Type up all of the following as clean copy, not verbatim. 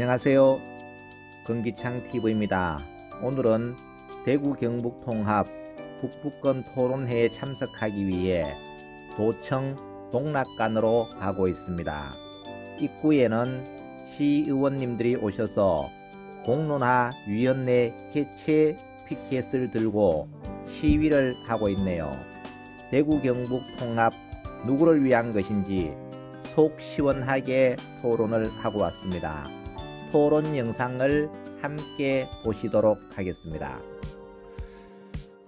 안녕하세요. 건기창TV입니다. 오늘은 대구 경북 통합 북부권 토론회에 참석하기 위해 도청 동락관으로 가고 있습니다. 입구에는 시의원님들이 오셔서 공론화 위원회 해체 피켓을 들고 시위를 하고 있네요. 대구 경북 통합 누구를 위한 것인지 속 시원하게 토론을 하고 왔습니다. 토론 영상을 함께 보시도록 하겠습니다.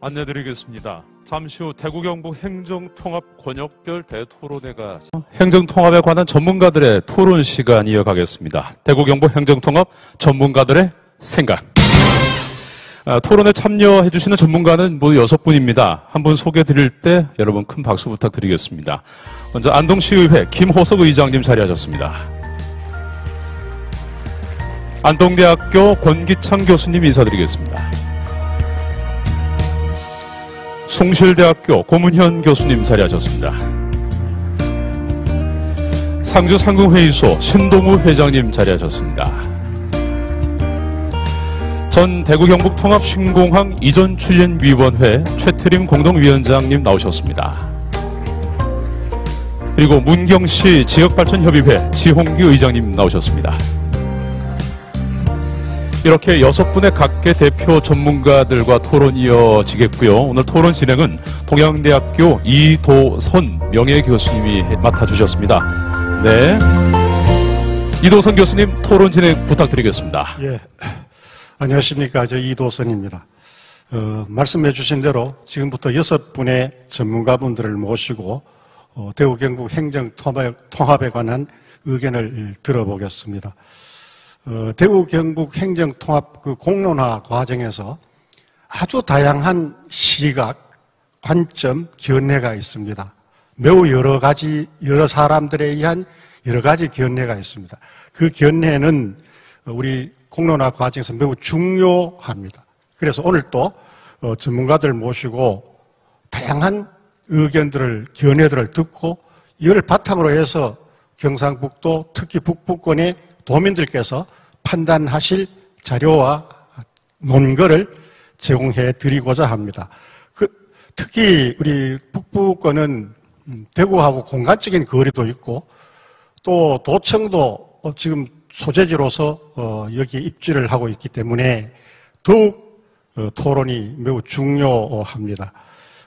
안내드리겠습니다. 잠시 후 대구 경북 행정통합 권역별 대토론회가 행정통합에 관한 전문가들의 토론 시간 이어가겠습니다. 대구 경북 행정통합 전문가들의 생각. 토론에 참여해 주시는 전문가는 모두 6분입니다. 한 분 소개해 드릴 때 여러분 큰 박수 부탁드리겠습니다. 먼저 안동시의회 김호석 의장님 자리하셨습니다. 안동대학교 권기창 교수님 인사드리겠습니다. 숭실대학교 고문현 교수님 자리하셨습니다. 상주상공회의소 신동우 회장님 자리하셨습니다. 전 대구 경북 통합 신공항 이전 추진위원회 최태림 공동위원장님 나오셨습니다. 그리고 문경시 지역발전협의회 지홍규 의장님 나오셨습니다. 이렇게 6분의 각계 대표 전문가들과 토론이 이어지겠고요. 오늘 토론 진행은 동양대학교 이도선 명예교수님이 맡아주셨습니다. 네, 이도선 교수님 토론 진행 부탁드리겠습니다. 예, 안녕하십니까. 저 이도선입니다. 말씀해 주신 대로 지금부터 6분의 전문가분들을 모시고 대구 경북 행정통합에 관한 의견을 들어보겠습니다. 대구 경북 행정통합 공론화 과정에서 아주 다양한 시각, 관점, 견해가 있습니다. 매우 여러 사람들에 의한 여러 가지 견해가 있습니다. 그 견해는 우리 공론화 과정에서 매우 중요합니다. 그래서 오늘 또 전문가들 모시고 다양한 의견들을, 견해들을 듣고 이를 바탕으로 해서 경상북도, 특히 북부권의 도민들께서 판단하실 자료와 논거를 제공해 드리고자 합니다. 특히 우리 북부권은 대구하고 공간적인 거리도 있고 또 도청도 지금 소재지로서 여기에 입지를 하고 있기 때문에 더욱 토론이 매우 중요합니다.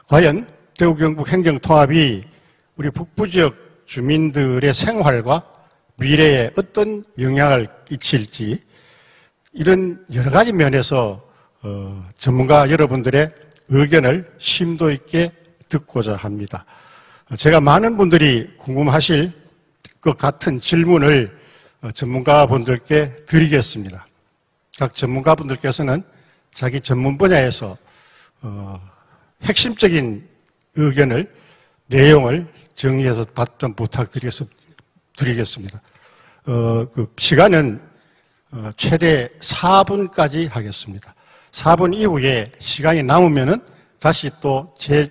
과연 대구 경북 행정통합이 우리 북부지역 주민들의 생활과 미래에 어떤 영향을 끼칠지 이런 여러 가지 면에서 전문가 여러분들의 의견을 심도 있게 듣고자 합니다. 제가 많은 분들이 궁금하실 것 같은 질문을 전문가분들께 드리겠습니다. 각 전문가분들께서는 자기 전문 분야에서 핵심적인 의견을, 내용을 정리해서 답변 부탁드리겠습니다. 시간은 최대 4분까지 하겠습니다. 4분 이후에 시간이 남으면은 다시 또 제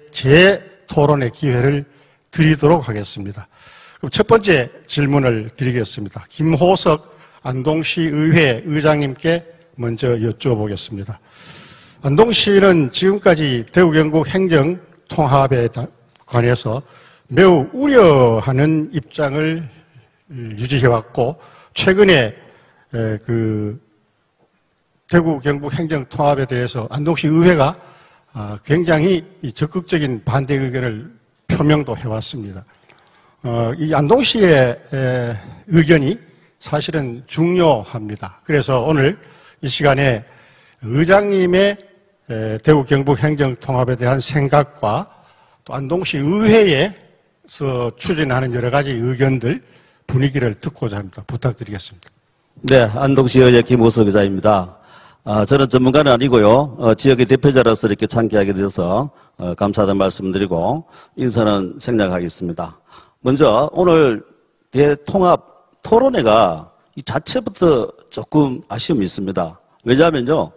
토론의 기회를 드리도록 하겠습니다. 그럼 첫 번째 질문을 드리겠습니다. 김호석 안동시 의회 의장님께 먼저 여쭤보겠습니다. 안동시는 지금까지 대구 경북 행정 통합에 관해서 매우 우려하는 입장을 유지해왔고, 최근에 대구 경북 행정 통합에 대해서 안동시 의회가 굉장히 적극적인 반대 의견을 표명도 해왔습니다. 이 안동시의 의견이 사실은 중요합니다. 그래서 오늘 이 시간에 의장님의 대구 경북 행정 통합에 대한 생각과 또 안동시 의회에서 추진하는 여러 가지 의견들, 분위기를 듣고자 합니다. 부탁드리겠습니다. 네, 안동시 의회 김호석 의장입니다. 저는 전문가는 아니고요. 지역의 대표자로서 이렇게 참여하게 되어서 감사하다는 말씀드리고 인사는 생략하겠습니다. 먼저 오늘 대통합 토론회가 이 자체부터 조금 아쉬움이 있습니다. 왜냐하면요,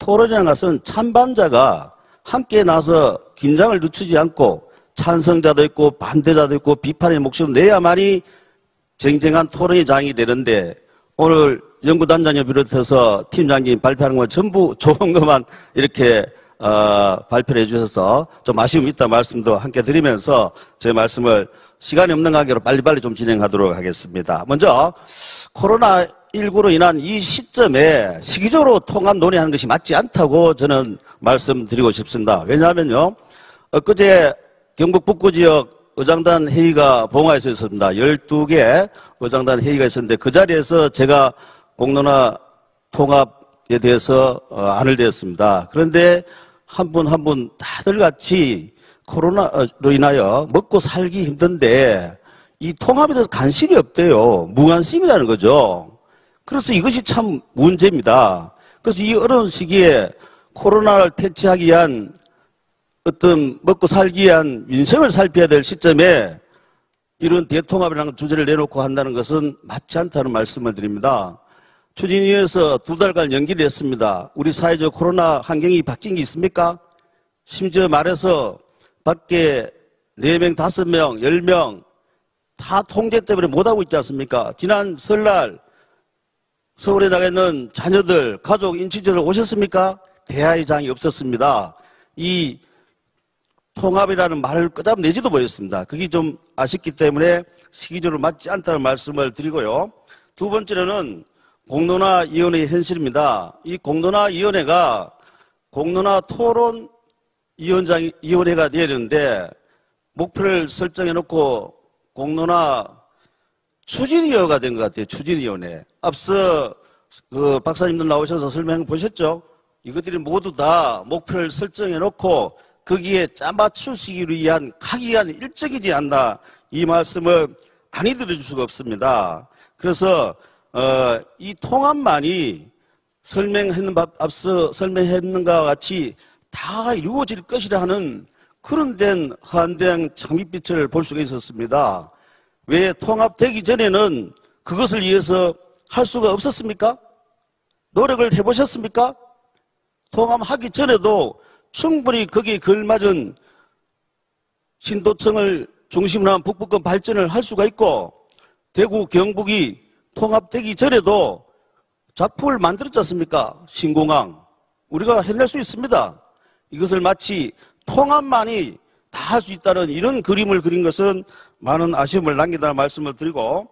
토론이라는 것은 찬반자가 함께 나서 긴장을 늦추지 않고 찬성자도 있고 반대자도 있고 비판의 목소리를 내야만이 쟁쟁한 토론의 장이 되는데 오늘 연구단장을 비롯해서 팀장님 발표하는 건 전부 좋은 것만 이렇게 발표를 해주셔서 좀 아쉬움이 있다 말씀도 함께 드리면서 제 말씀을 시간이 없는 관계로 빨리빨리 좀 진행하도록 하겠습니다. 먼저 코로나19로 인한 이 시점에 시기적으로 통합 논의하는 것이 맞지 않다고 저는 말씀드리고 싶습니다. 왜냐하면요, 엊그제 경북 북구 지역 의장단 회의가 봉화에서 있었습니다. 12개 의장단 회의가 있었는데 그 자리에서 제가 공론화 통합에 대해서 안을 내었습니다. 그런데 한 분 한 분 다들 같이 코로나로 인하여 먹고 살기 힘든데 이 통합에 대해서 관심이 없대요. 무관심이라는 거죠. 그래서 이것이 참 문제입니다. 그래서 이 어려운 시기에 코로나를 퇴치하기 위한 어떤 먹고 살기 위한 민생을 살펴야 될 시점에 이런 대통합이라는 주제를 내놓고 한다는 것은 맞지 않다는 말씀을 드립니다. 추진위에서 2달간 연기를 했습니다. 우리 사회적 코로나 환경이 바뀐 게 있습니까? 심지어 말해서 밖에 4명, 5명, 10명 다 통제 때문에 못하고 있지 않습니까? 지난 설날 서울에 나가 있는 자녀들, 가족, 인친들 오셨습니까? 대화의 장이 없었습니다. 이 통합이라는 말을 끄집어내지도 못했습니다. 그게 좀 아쉽기 때문에 시기적으로 맞지 않다는 말씀을 드리고요. 두 번째로는 공론화위원회의 현실입니다. 이 공론화위원회가 공론화 토론위원회가 되어야 되는데 목표를 설정해놓고 공론화 추진위원회가 된 것 같아요. 추진위원회. 앞서 그 박사님들 나오셔서 설명 보셨죠? 이것들이 모두 다 목표를 설정해놓고 거기에 짜맞추시기 위한 각이한 일정이지 않나 이 말씀을 아니 들어줄 수가 없습니다. 그래서 이 통합만이 앞서 설명했는가 같이 다 이루어질 것이라 하는 그런 된 한대한 장밋빛을 볼 수가 있었습니다. 왜 통합되기 전에는 그것을 위해서 할 수가 없었습니까? 노력을 해보셨습니까? 통합하기 전에도 충분히 거기에 걸맞은 신도청을 중심으로 한 북부권 발전을 할 수가 있고 대구, 경북이 통합되기 전에도 작품을 만들었지 않습니까? 신공항. 우리가 해낼 수 있습니다. 이것을 마치 통합만이 다 할 수 있다는 이런 그림을 그린 것은 많은 아쉬움을 남긴다는 말씀을 드리고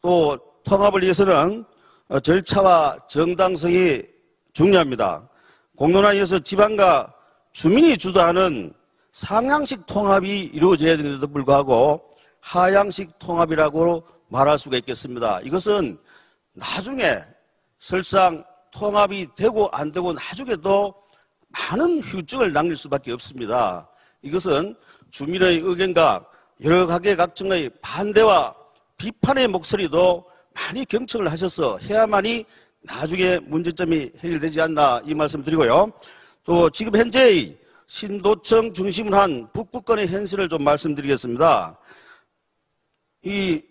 또 통합을 위해서는 절차와 정당성이 중요합니다. 공론화에서 지방과 주민이 주도하는 상향식 통합이 이루어져야 되는데도 불구하고 하향식 통합이라고 말할 수가 있겠습니다. 이것은 나중에 설상 통합이 되고 안 되고 나중에도 많은 후유증을 남길 수밖에 없습니다. 이것은 주민의 의견과 여러 각계각층의 반대와 비판의 목소리도 많이 경청을 하셔서 해야만이 나중에 문제점이 해결되지 않나 이 말씀 드리고요. 또 지금 현재의 신도청 중심으로 한 북부권의 현실을 좀 말씀드리겠습니다. 이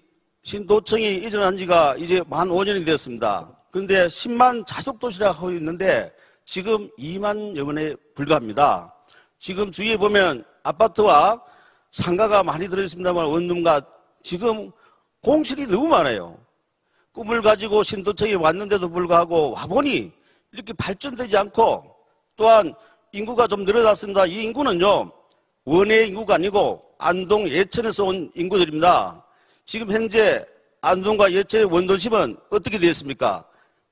신도청이 이전한 지가 이제 만 5년이 되었습니다. 그런데 10만 자속도시라고 하고 있는데 지금 2만여 원에 불과합니다. 지금 주위에 보면 아파트와 상가가 많이 들어있습니다만 원룸과 지금 공실이 너무 많아요. 꿈을 가지고 신도청에 왔는데도 불구하고 와보니 이렇게 발전되지 않고 또한 인구가 좀 늘어났습니다. 이 인구는요 원예 인구가 아니고 안동 예천에서 온 인구들입니다. 지금 현재 안동과 예천의 원도심은 어떻게 되었습니까?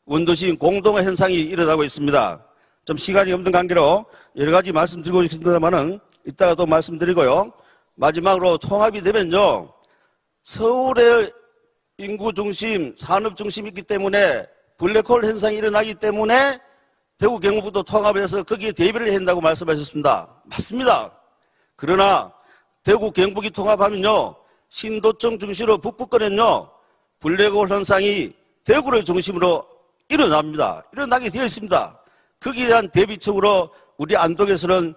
원도심 공동화 현상이 일어나고 있습니다. 좀 시간이 없는 관계로 여러 가지 말씀드리고 싶습니다만은 이따가 또 말씀드리고요. 마지막으로 통합이 되면요 서울의 인구 중심, 산업 중심이 있기 때문에 블랙홀 현상이 일어나기 때문에 대구 경북도 통합해서 거기에 대비를 해야 한다고 말씀하셨습니다. 맞습니다. 그러나 대구 경북이 통합하면요 신도청 중심으로 북부권은요 블랙홀 현상이 대구를 중심으로 일어납니다. 일어나게 되어 있습니다. 거기에 대한 대비책으로 우리 안동에서는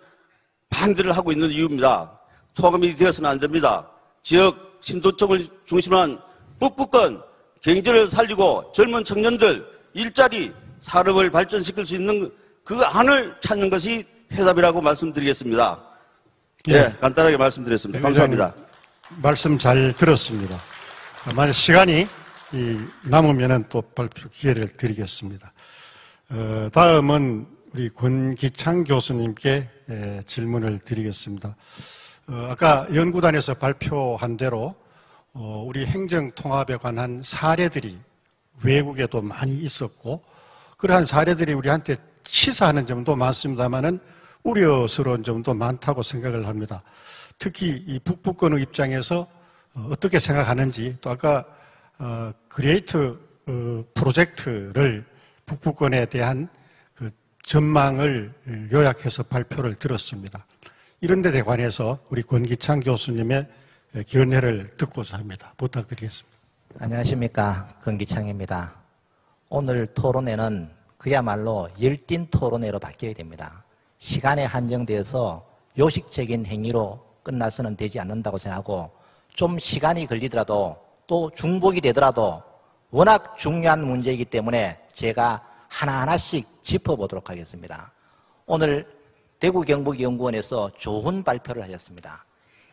반대를 하고 있는 이유입니다. 통합이 되어서는 안 됩니다. 지역 신도청을 중심으로 한 북부권 경제를 살리고 젊은 청년들 일자리 산업을 발전시킬 수 있는 그 안을 찾는 것이 해답이라고 말씀드리겠습니다. 네, 간단하게 말씀드렸습니다. 감사합니다. 말씀 잘 들었습니다. 만약 시간이 남으면은 또 발표 기회를 드리겠습니다. 다음은 우리 권기창 교수님께 질문을 드리겠습니다. 아까 연구단에서 발표한 대로 우리 행정통합에 관한 사례들이 외국에도 많이 있었고 그러한 사례들이 우리한테 시사하는 점도 많습니다만은 우려스러운 점도 많다고 생각을 합니다. 특히 이 북부권의 입장에서 어떻게 생각하는지 또 아까 그레이트 프로젝트를 북부권에 대한 그 전망을 요약해서 발표를 들었습니다. 이런 데 관해서 우리 권기창 교수님의 견해를 듣고자 합니다. 부탁드리겠습니다. 안녕하십니까. 권기창입니다. 오늘 토론회는 그야말로 열띤 토론회로 바뀌어야 됩니다. 시간에 한정되어서 요식적인 행위로 끝나서는 되지 않는다고 생각하고 좀 시간이 걸리더라도 또 중복이 되더라도 워낙 중요한 문제이기 때문에 제가 하나하나씩 짚어보도록 하겠습니다. 오늘 대구 경북연구원에서 좋은 발표를 하셨습니다.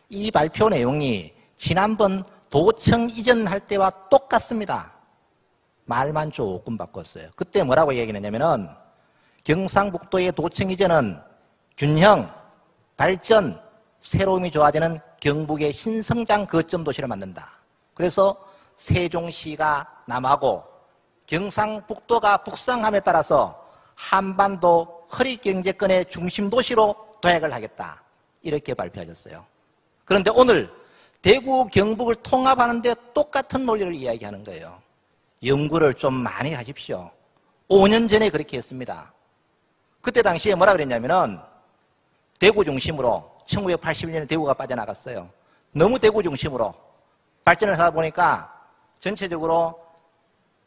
이 발표 내용이 지난번 도청 이전할 때와 똑같습니다. 말만 조금 바꿨어요. 그때 뭐라고 얘기했냐면은 경상북도의 도청 이전은 균형, 발전, 새로움이 조화되는 경북의 신성장 거점 도시를 만든다. 그래서 세종시가 남하고 경상북도가 북상함에 따라서 한반도 허리경제권의 중심 도시로 도약을 하겠다. 이렇게 발표하셨어요. 그런데 오늘 대구, 경북을 통합하는데 똑같은 논리를 이야기하는 거예요. 연구를 좀 많이 하십시오. 5년 전에 그렇게 했습니다. 그때 당시에 뭐라 그랬냐면은 대구 중심으로 1981년에 대구가 빠져나갔어요. 너무 대구 중심으로 발전을 하다 보니까 전체적으로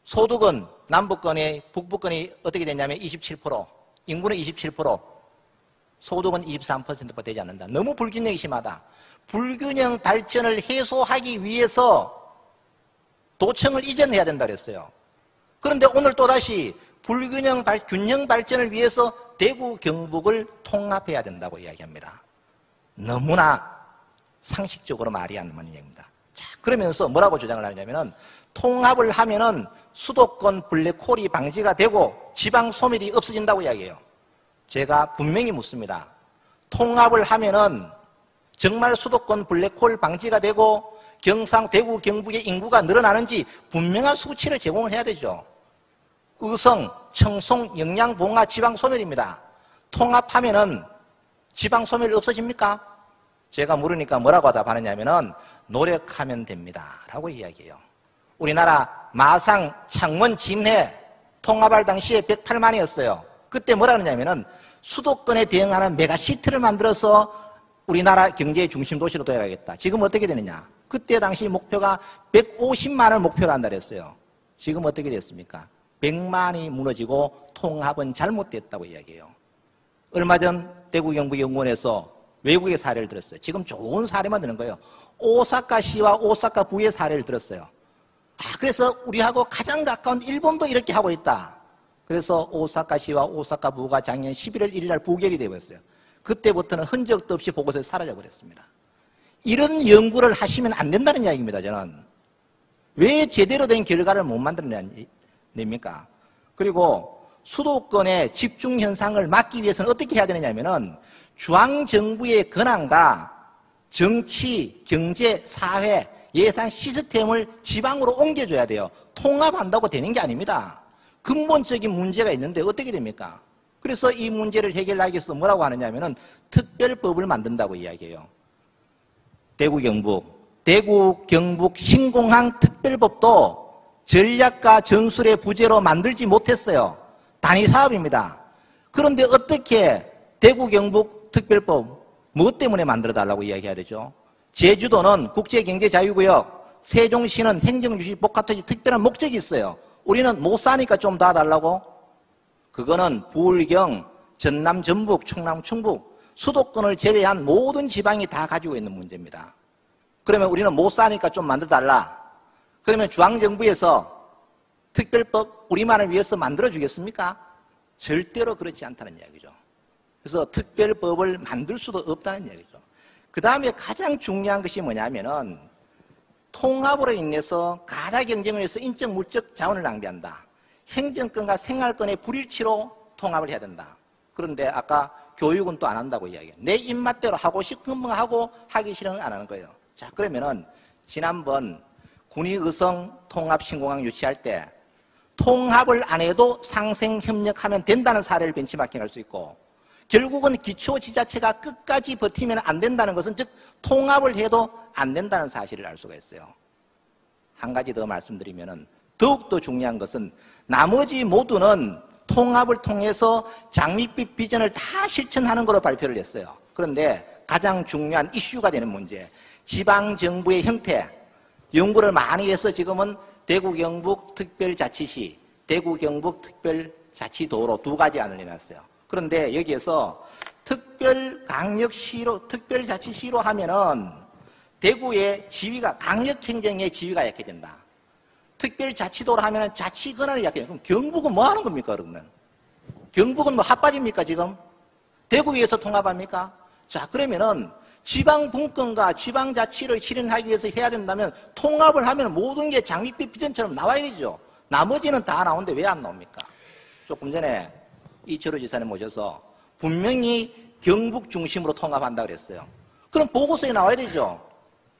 소득은 남북권이 북부권이 어떻게 됐냐면 27%, 인구는 27%, 소득은 23%가 되지 않는다. 너무 불균형이 심하다. 불균형 발전을 해소하기 위해서 도청을 이전해야 된다 그랬어요. 그런데 오늘 또다시 균형 발전을 위해서 대구, 경북을 통합해야 된다고 이야기합니다. 너무나 상식적으로 말이 안 맞는 얘기입니다. 자, 그러면서 뭐라고 주장을 하냐면은 통합을 하면은 수도권 블랙홀이 방지가 되고 지방 소멸이 없어진다고 이야기해요. 제가 분명히 묻습니다. 통합을 하면은 정말 수도권 블랙홀 방지가 되고 경상, 대구, 경북의 인구가 늘어나는지 분명한 수치를 제공을 해야 되죠. 의성, 청송, 영양, 봉화, 지방 소멸입니다. 통합하면은 지방 소멸 없어집니까? 제가 물으니까 뭐라고 답하느냐면은 노력하면 됩니다. 라고 이야기해요. 우리나라 마상, 창원, 진해 통합할 당시에 108만이었어요. 그때 뭐라 그러냐면은 수도권에 대응하는 메가시티를 만들어서 우리나라 경제의 중심 도시로 도약하겠다. 지금 어떻게 되느냐? 그때 당시 목표가 150만을 목표로 한다 그랬어요. 지금 어떻게 됐습니까? 100만이 무너지고 통합은 잘못됐다고 이야기해요. 얼마 전 대구 경북연구원에서 외국의 사례를 들었어요. 지금 좋은 사례만 드는 거예요. 오사카시와 오사카부의 사례를 들었어요. 그래서 우리하고 가장 가까운 일본도 이렇게 하고 있다. 그래서 오사카시와 오사카부가 작년 11월 1일 날 부결이 되어버렸어요. 그때부터는 흔적도 없이 보고서에 사라져버렸습니다. 이런 연구를 하시면 안 된다는 이야기입니다. 저는. 왜 제대로 된 결과를 못 만들어냅니까? 그리고 수도권의 집중 현상을 막기 위해서는 어떻게 해야 되느냐면은 중앙정부의 권한과 정치, 경제, 사회, 예산 시스템을 지방으로 옮겨줘야 돼요. 통합한다고 되는 게 아닙니다. 근본적인 문제가 있는데 어떻게 됩니까? 그래서 이 문제를 해결하기 위해서 뭐라고 하느냐면은 특별법을 만든다고 이야기해요. 대구, 경북 신공항 특별법도 전략과 전술의 부재로 만들지 못했어요. 단위 사업입니다. 그런데 어떻게 대구, 경북 특별법 무엇 때문에 만들어달라고 이야기해야 되죠? 제주도는 국제경제자유구역, 세종시는 행정주시 복합토지 특별한 목적이 있어요. 우리는 못 사니까 좀 더 달라고? 그거는 부울경, 전남, 전북, 충남, 충북 수도권을 제외한 모든 지방이 다 가지고 있는 문제입니다. 그러면 우리는 못 사니까 좀 만들어달라. 그러면 중앙정부에서 특별법 우리만을 위해서 만들어주겠습니까? 절대로 그렇지 않다는 이야기죠. 그래서 특별법을 만들 수도 없다는 이야기죠. 그 다음에 가장 중요한 것이 뭐냐면은 통합으로 인해서 가다 경쟁을 해서 인적 물적 자원을 낭비한다. 행정권과 생활권의 불일치로 통합을 해야 된다. 그런데 아까 교육은 또 안 한다고 이야기해요. 내 입맛대로 하고 싶은 거 하고 하기 싫은 건 안 하는 거예요. 자, 그러면은 지난번 군의의성 통합신공항 유치할 때 통합을 안 해도 상생협력하면 된다는 사례를 벤치마킹할 수 있고, 결국은 기초지자체가 끝까지 버티면 안 된다는 것은, 즉 통합을 해도 안 된다는 사실을 알 수가 있어요. 한 가지 더 말씀드리면은 더욱더 중요한 것은 나머지 모두는 통합을 통해서 장밋빛 비전을 다 실천하는 것으로 발표를 했어요. 그런데 가장 중요한 이슈가 되는 문제, 지방정부의 형태, 연구를 많이 해서 지금은 대구 경북 특별자치시, 대구 경북 특별자치도로 두 가지 안을 내놨어요. 그런데 여기에서 특별강력시로, 특별자치시로 하면은 대구의 지위가, 강력행정의 지위가 약해진다. 특별자치도로 하면은 자치 권한이 약해진다. 그럼 경북은 뭐 하는 겁니까, 그러면? 경북은 뭐 핫바지입니까, 지금? 대구 위에서 통합합니까? 자, 그러면은 지방 분권과 지방자치를 실현하기 위해서 해야 된다면 통합을 하면 모든 게 장밋빛 비전처럼 나와야 되죠. 나머지는 다 나오는데 왜 안 나옵니까? 조금 전에 이철우 지사님 모셔서 분명히 경북 중심으로 통합한다 그랬어요. 그럼 보고서에 나와야 되죠.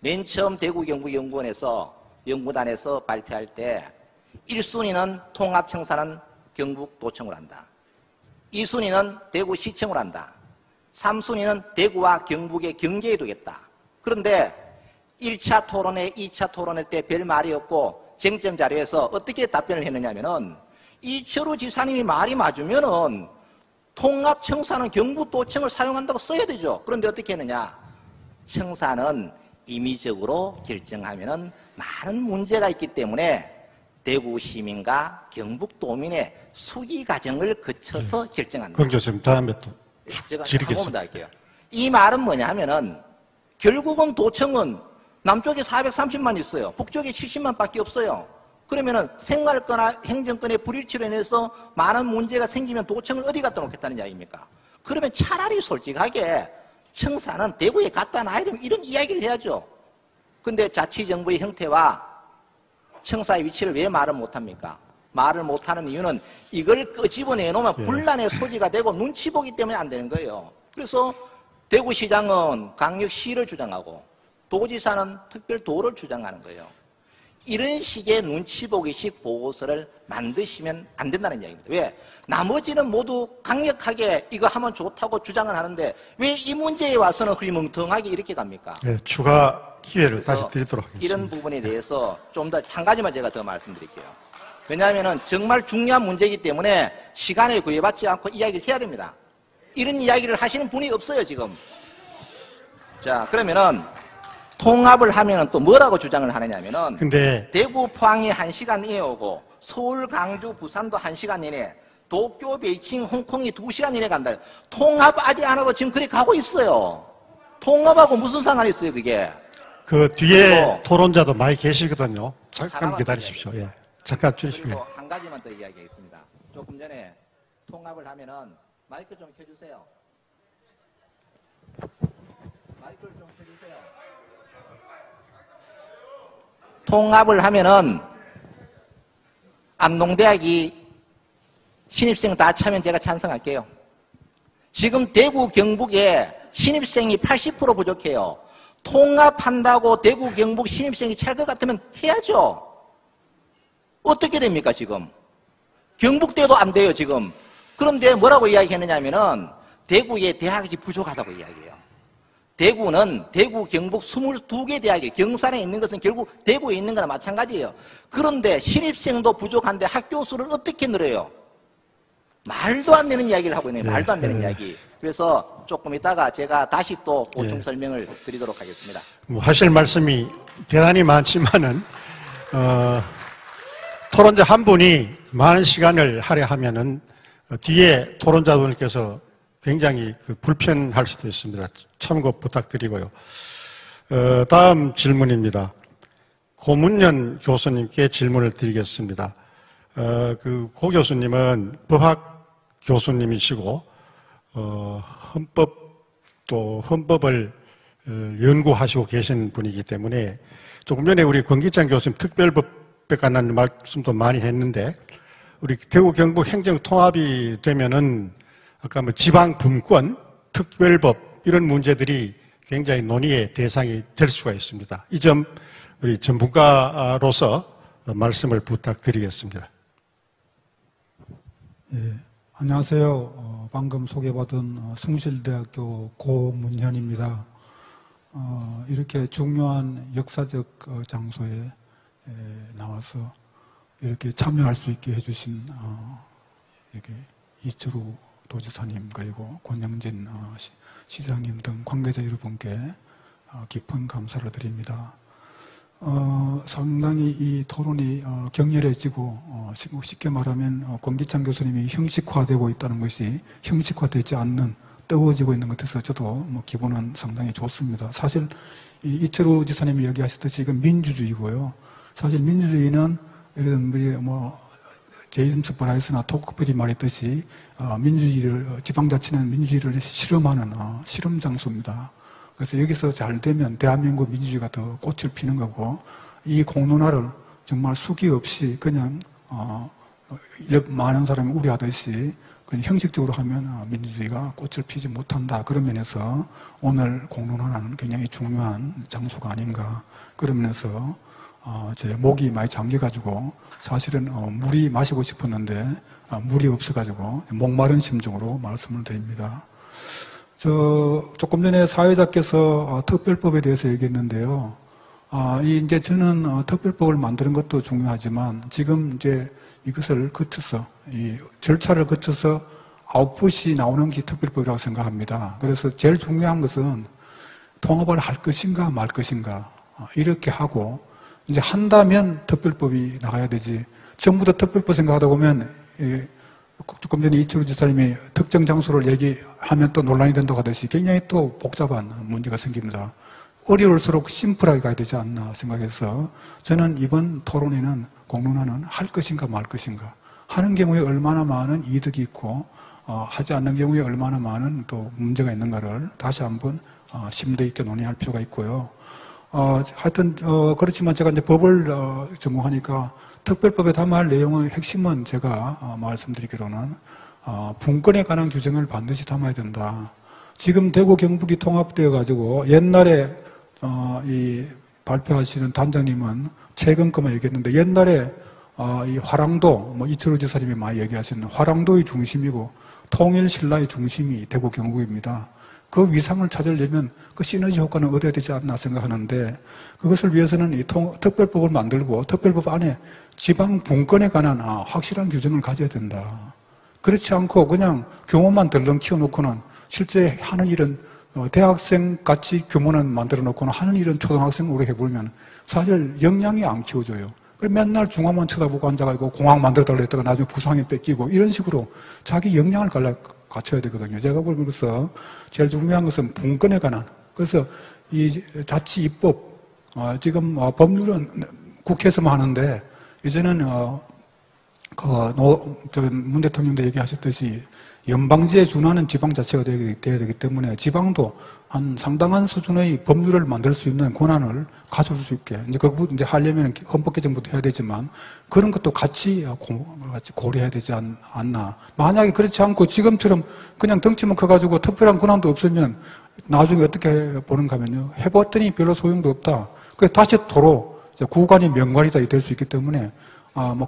맨 처음 대구 경북연구원에서 연구단에서 발표할 때 1순위는 통합청사는 경북도청으로 한다. 2순위는 대구시청으로 한다. 3순위는 대구와 경북의 경계에 두겠다. 그런데 1차 토론회, 2차 토론회 때 별 말이 없고 쟁점 자료에서 어떻게 답변을 했느냐면은 이철우 지사님이 말이 맞으면은 통합청사는 경북도청을 사용한다고 써야 되죠. 그런데 어떻게 했느냐? 청사는 임의적으로 결정하면은 많은 문제가 있기 때문에 대구 시민과 경북도민의 수기 과정을 거쳐서 결정한다. 권 교수님 다음에 또 제가 지르겠습니다. 한 번만 더 할게요. 이 말은 뭐냐 하면은 결국은 도청은 남쪽에 430만 있어요. 북쪽에 70만 밖에 없어요. 그러면은 생활권과 행정권의 불일치로 인해서 많은 문제가 생기면 도청을 어디 갖다 놓겠다는 이야기입니까? 그러면 차라리 솔직하게 청사는 대구에 갖다 놔야 되면 이런 이야기를 해야죠. 근데 자치정부의 형태와 청사의 위치를 왜 말을 못합니까? 말을 못하는 이유는 이걸 끄집어내놓으면 분란의 소지가 되고 눈치 보기 때문에 안 되는 거예요. 그래서 대구시장은 강력시를 주장하고 도지사는 특별도를 주장하는 거예요. 이런 식의 눈치 보기식 보고서를 만드시면 안 된다는 이야기입니다. 왜? 나머지는 모두 강력하게 이거 하면 좋다고 주장을 하는데 왜 이 문제에 와서는 흐리멍텅하게 이렇게 갑니까? 네, 추가 기회를 다시 드리도록 하겠습니다. 이런 부분에 대해서 좀 더 한 가지만 제가 더 말씀드릴게요. 왜냐하면 정말 중요한 문제이기 때문에 시간에 구애받지 않고 이야기를 해야 됩니다. 이런 이야기를 하시는 분이 없어요, 지금. 자, 그러면은 통합을 하면은 또 뭐라고 주장을 하느냐면은 근데 대구, 포항이 1시간 이내 오고 서울, 강주, 부산도 1시간 이내, 도쿄, 베이징, 홍콩이 2시간 이내 간다. 통합 아직 안 하고 지금 그렇게 가고 있어요. 통합하고 무슨 상관이 있어요, 그게? 그 뒤에 그리고 토론자도 많이 계시거든요. 잠깐 하나만 기다리십시오. 예. 잠깐 그리고 주시면. 한 가지만 더 이야기하겠습니다. 조금 전에 통합을 하면은 마이크 좀 켜주세요. 마이크를 좀 켜주세요. 통합을 하면은 안동대학이 신입생 다 차면 제가 찬성할게요. 지금 대구 경북에 신입생이 80% 부족해요. 통합한다고 대구 경북 신입생이 찰 것 같으면 해야죠. 어떻게 됩니까 지금? 경북대도 안 돼요 지금. 그런데 뭐라고 이야기했느냐면은 대구에 대학이 부족하다고 이야기해요. 대구는 대구 경북 22개 대학이 경산에 있는 것은 결국 대구에 있는 거나 마찬가지예요. 그런데 신입생도 부족한데 학교 수를 어떻게 늘어요? 말도 안 되는 이야기를 하고 있네요. 말도 안 되는 이야기. 그래서 조금 이따가 제가 다시 또 보충 설명을 드리도록 하겠습니다. 뭐 하실 말씀이 대단히 많지만은 토론자 한 분이 많은 시간을 할애하면은 뒤에 토론자분께서 굉장히 불편할 수도 있습니다. 참고 부탁드리고요. 다음 질문입니다. 고문연 교수님께 질문을 드리겠습니다. 고 교수님은 법학 교수님이시고 헌법을 연구하시고 계신 분이기 때문에 조금 전에 우리 권기창 교수님 특별법에 관한 말씀도 많이 했는데, 우리 대구 경북 행정 통합이 되면은 아까 뭐 지방 분권, 특별법 이런 문제들이 굉장히 논의의 대상이 될 수가 있습니다. 이 점 우리 전문가로서 말씀을 부탁드리겠습니다. 예, 안녕하세요. 방금 소개받은 숭실대학교 고문현입니다. 이렇게 중요한 역사적 장소에 나와서 이렇게 참여할 수 있게 해주신 이렇게 이철우 도지사님 그리고 권영진 시장님 등 관계자 여러분께 깊은 감사를 드립니다. 상당히 이 토론이 격렬해지고 쉽게 말하면 권기창 교수님이 형식화되고 있다는 것이 형식화되지 않는 뜨거워지고 있는 것 같아서 저도 뭐 기분은 상당히 좋습니다. 사실 이철우 지사님이 얘기하셨듯이 이건 민주주의고요. 사실 민주주의는 예를 들면 뭐 제임스 브라이스나 토크필이 말했듯이 지방자치는 민주주의를 실험하는 실험 장소입니다. 그래서 여기서 잘 되면 대한민국 민주주의가 더 꽃을 피는 거고, 이 공론화를 정말 수기 없이 그냥 많은 사람이 우려하듯이 그냥 형식적으로 하면 민주주의가 꽃을 피지 못한다. 그런 면에서 오늘 공론화는 굉장히 중요한 장소가 아닌가. 그런 면에서 제 목이 많이 잠겨가지고 사실은 물이 마시고 싶었는데 물이 없어가지고 목마른 심정으로 말씀을 드립니다. 조금 전에 사회자께서 특별법에 대해서 얘기했는데요. 이제 저는 특별법을 만드는 것도 중요하지만 지금 이제 이것을 거쳐서 이 절차를 거쳐서 아웃풋이 나오는 게 특별법이라고 생각합니다. 그래서 제일 중요한 것은 통합을 할 것인가 말 것인가 이렇게 하고 이제 한다면 특별법이 나가야 되지. 전부 다 특별법 생각하다 보면 조금 전에 이철우 지사님이 특정 장소를 얘기하면 또 논란이 된다고 하듯이 굉장히 또 복잡한 문제가 생깁니다. 어려울수록 심플하게 가야 되지 않나 생각해서 저는 이번 토론회는 공론화는 할 것인가 말 것인가, 하는 경우에 얼마나 많은 이득이 있고 하지 않는 경우에 얼마나 많은 또 문제가 있는가를 다시 한번 심도 있게 논의할 필요가 있고요. 하여튼 그렇지만 제가 이제 법을 전공하니까 특별법에 담아할 내용의 핵심은 제가 말씀드리기로는 분권에 관한 규정을 반드시 담아야 된다. 지금 대구 경북이 통합되어 가지고 옛날에 이 발표하시는 단장님은 최근 것만 얘기했는데 옛날에 이 화랑도 이철우 지사님이 많이 얘기하시는 화랑도의 중심이고 통일신라의 중심이 대구 경북입니다. 그 위상을 찾으려면 그 시너지 효과는 얻어야 되지 않나 생각하는데, 그것을 위해서는 이 특별법을 만들고 특별법 안에 지방 분권에 관한 확실한 규정을 가져야 된다. 그렇지 않고 그냥 규모만 덜렁 키워놓고는 실제 하는 일은 대학생 같이 규모는 만들어 놓고는 하는 일은 초등학생으로 해보면 사실 역량이 안 키워져요. 맨날 중앙만 쳐다보고 앉아가지고 공항 만들어달라 했다가 나중에 부상에 뺏기고 이런 식으로 자기 역량을 갖춰야 되거든요. 제가 보면서 제일 중요한 것은 분권에 관한, 그래서 이 자치 입법, 지금 법률은 국회에서만 하는데 이제는 문 대통령도 얘기하셨듯이 연방제에 준하는 지방자치가 되어야 되기 때문에 지방도 한 상당한 수준의 법률을 만들 수 있는 권한을 가질 수 있게, 이제 하려면 헌법 개정부터 해야 되지만 그런 것도 같이 고려해야 되지 않나. 만약에 그렇지 않고 지금처럼 그냥 덩치만 커가지고 특별한 권한도 없으면 나중에 어떻게 보는가 하면요. 해봤더니 별로 소용도 없다. 그래서 다시 도로 구간이 명관이다 될 수 있기 때문에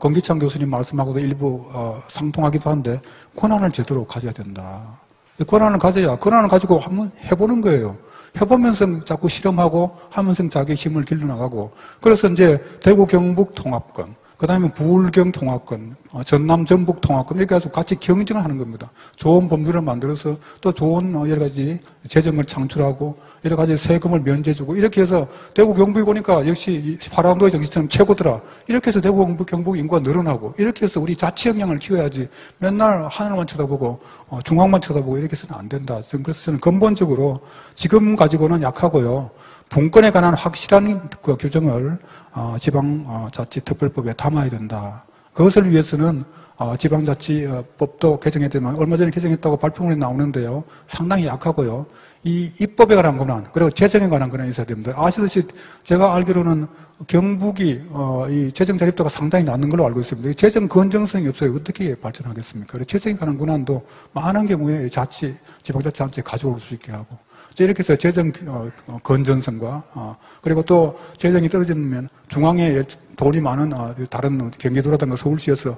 권기창 교수님 말씀하고도 일부 상통하기도 한데 권한을 제대로 가져야 된다. 권한을 가지고 한번 해보는 거예요. 해보면서 자꾸 실험하고 하면서 자기 힘을 길러나가고, 그래서 이제 대구 경북 통합권, 그 다음에 부울경 통합권, 전남 전북 통합권, 이렇게 해서 같이 경쟁을 하는 겁니다. 좋은 법률을 만들어서 또 좋은 여러 가지 재정을 창출하고 여러 가지 세금을 면제해주고 이렇게 해서 대구 경북이 보니까 역시 화랑도의 정치처럼 최고더라. 이렇게 해서 대구 경북 인구가 늘어나고 이렇게 해서 우리 자치 역량을 키워야지 맨날 하늘만 쳐다보고 중앙만 쳐다보고 이렇게 해서는 안 된다. 그래서 저는 근본적으로 지금 가지고는 약하고요. 분권에 관한 확실한 그 규정을 지방자치특별법에 담아야 된다. 그것을 위해서는 지방자치법도 개정했지만 얼마 전에 개정했다고 발표문에 나오는데요. 상당히 약하고요. 이 입법에 관한 권한, 그리고 재정에 관한 권한이 있어야 됩니다. 아시듯이 제가 알기로는 경북이 이 재정 자립도가 상당히 낮은 걸로 알고 있습니다. 재정 건전성이 없어요. 어떻게 발전하겠습니까? 그리고 재정에 관한 권한도 많은 경우에 지방자치단체에 가져올 수 있게 하고, 이렇게 해서 재정 건전성과 그리고 또 재정이 떨어지면 중앙에 돈이 많은 다른 경기도라든가 서울시에서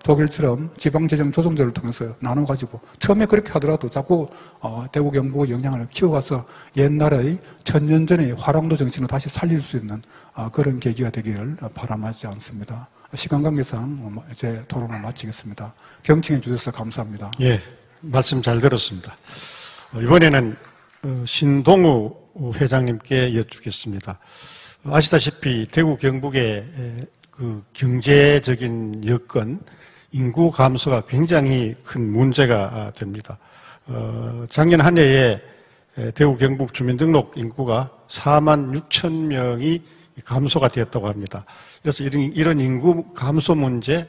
독일처럼 지방재정 조정제를 통해서 나눠가지고 처음에 그렇게 하더라도 자꾸 대구 경북의 영향을 키워가서 옛날의 천년 전의 화랑도 정신을 다시 살릴 수 있는 그런 계기가 되기를 바람하지 않습니다. 시간 관계상 제 토론을 마치겠습니다. 경청해 주셔서 감사합니다. 예, 말씀 잘 들었습니다. 이번에는 신동우 회장님께 여쭙겠습니다. 아시다시피 대구 경북의 그 경제적인 여건, 인구 감소가 굉장히 큰 문제가 됩니다. 작년 한 해에 대구 경북 주민등록 인구가 4만 6천 명이 감소가 되었다고 합니다. 그래서 이런 인구 감소 문제,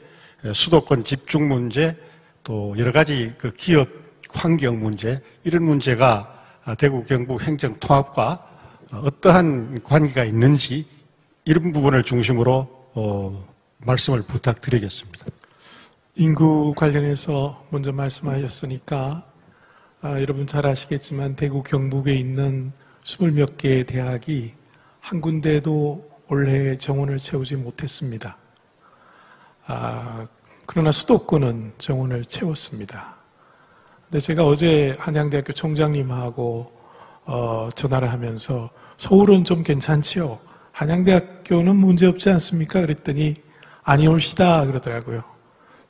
수도권 집중 문제, 또 여러 가지 그 기업 환경 문제, 이런 문제가 대구 경북 행정 통합과 어떠한 관계가 있는지 이런 부분을 중심으로 말씀을 부탁드리겠습니다. 인구 관련해서 먼저 말씀하셨으니까 여러분 잘 아시겠지만 대구 경북에 있는 20몇 개의 대학이 한 군데도 올해 정원을 채우지 못했습니다. 그러나 수도권은 정원을 채웠습니다. 근데 제가 어제 한양대학교 총장님하고 전화를 하면서 서울은 좀 괜찮지요? 한양대학교는 문제없지 않습니까? 그랬더니 아니올시다 그러더라고요.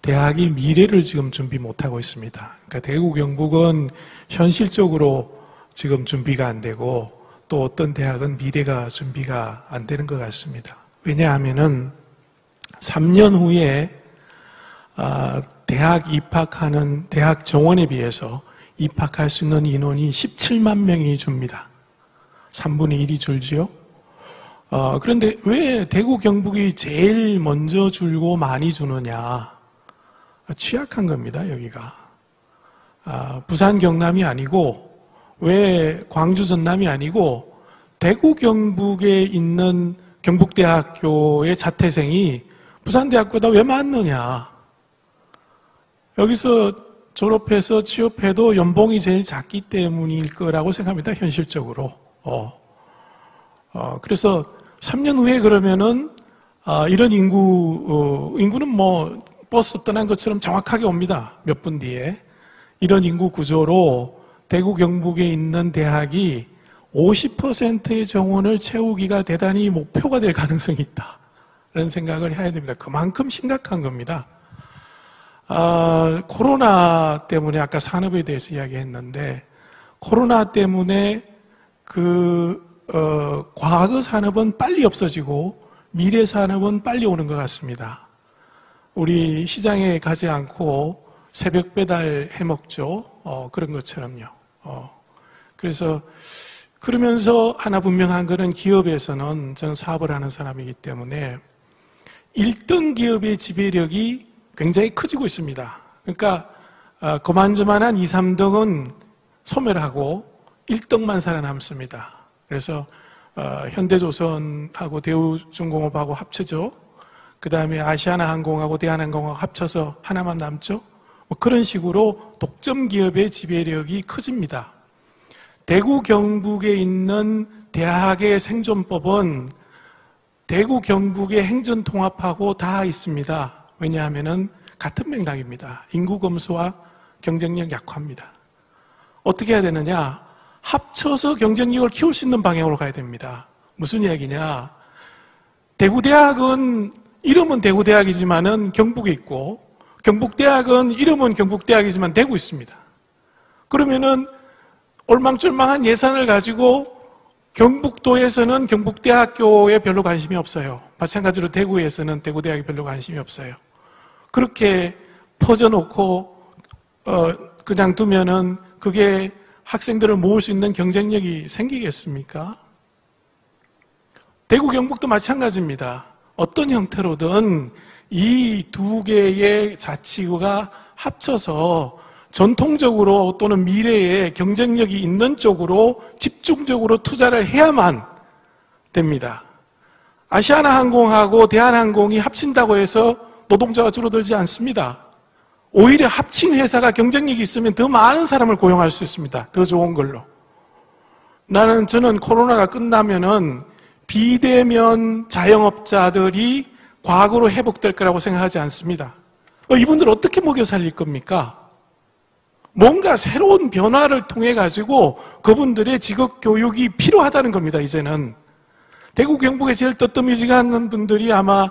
대학이 미래를 지금 준비 못하고 있습니다. 그러니까 대구 경북은 현실적으로 지금 준비가 안 되고 또 어떤 대학은 미래가 준비가 안 되는 것 같습니다. 왜냐하면은 3년 후에 대학 입학하는 대학 정원에 비해서 입학할 수 있는 인원이 17만 명이 줍니다. 3분의 1이 줄지요. 그런데 왜 대구 경북이 제일 먼저 줄고 많이 주느냐? 취약한 겁니다, 여기가. 부산 경남이 아니고 왜 광주 전남이 아니고 대구 경북에 있는 경북대학교의 자퇴생이 부산대학교보다 왜 많느냐? 여기서 졸업해서 취업해도 연봉이 제일 작기 때문일 거라고 생각합니다, 현실적으로. 그래서 3년 후에 그러면은, 이런 인구는 뭐, 버스 떠난 것처럼 정확하게 옵니다. 몇 분 뒤에. 이런 인구 구조로 대구 경북에 있는 대학이 50%의 정원을 채우기가 대단히 목표가 될 가능성이 있다. 라는 생각을 해야 됩니다. 그만큼 심각한 겁니다. 코로나 때문에 아까 산업에 대해서 이야기했는데 코로나 때문에 과거 산업은 빨리 없어지고 미래 산업은 빨리 오는 것 같습니다. 우리 시장에 가지 않고 새벽 배달 해 먹죠. 그런 것처럼요. 그래서 그러면서 하나 분명한 거는 기업에서는 저는 사업을 하는 사람이기 때문에 1등 기업의 지배력이 굉장히 커지고 있습니다. 그러니까 그만저만한 2, 3등은 소멸하고 1등만 살아남습니다. 그래서 현대조선하고 대우중공업하고 합쳐져 그 다음에 아시아나항공하고 대한항공하고 합쳐서 하나만 남죠. 뭐 그런 식으로 독점 기업의 지배력이 커집니다. 대구 경북에 있는 대학의 생존법은 대구 경북의 행정통합하고 다 있습니다. 왜냐하면은 같은 맥락입니다. 인구 감소와 경쟁력 약화입니다. 어떻게 해야 되느냐? 합쳐서 경쟁력을 키울 수 있는 방향으로 가야 됩니다. 무슨 이야기냐? 대구대학은 이름은 대구대학이지만은 경북에 있고 경북대학은 이름은 경북대학이지만 대구 있습니다. 그러면은 올망졸망한 예산을 가지고 경북도에서는 경북대학교에 별로 관심이 없어요. 마찬가지로 대구에서는 대구대학에 별로 관심이 없어요. 그렇게 퍼져놓고 그냥 두면은 그게 학생들을 모을 수 있는 경쟁력이 생기겠습니까? 대구 경북도 마찬가지입니다. 어떤 형태로든 이 두 개의 자치구가 합쳐서 전통적으로 또는 미래에 경쟁력이 있는 쪽으로 집중적으로 투자를 해야만 됩니다. 아시아나항공하고 대한항공이 합친다고 해서 노동자가 줄어들지 않습니다. 오히려 합친 회사가 경쟁력이 있으면 더 많은 사람을 고용할 수 있습니다. 더 좋은 걸로. 저는 코로나가 끝나면은 비대면 자영업자들이 과거로 회복될 거라고 생각하지 않습니다. 이분들 어떻게 먹여 살릴 겁니까? 뭔가 새로운 변화를 통해 가지고 그분들의 직업 교육이 필요하다는 겁니다. 이제는 대구 경북에 제일 뜨뜻미지근한 분들이 아마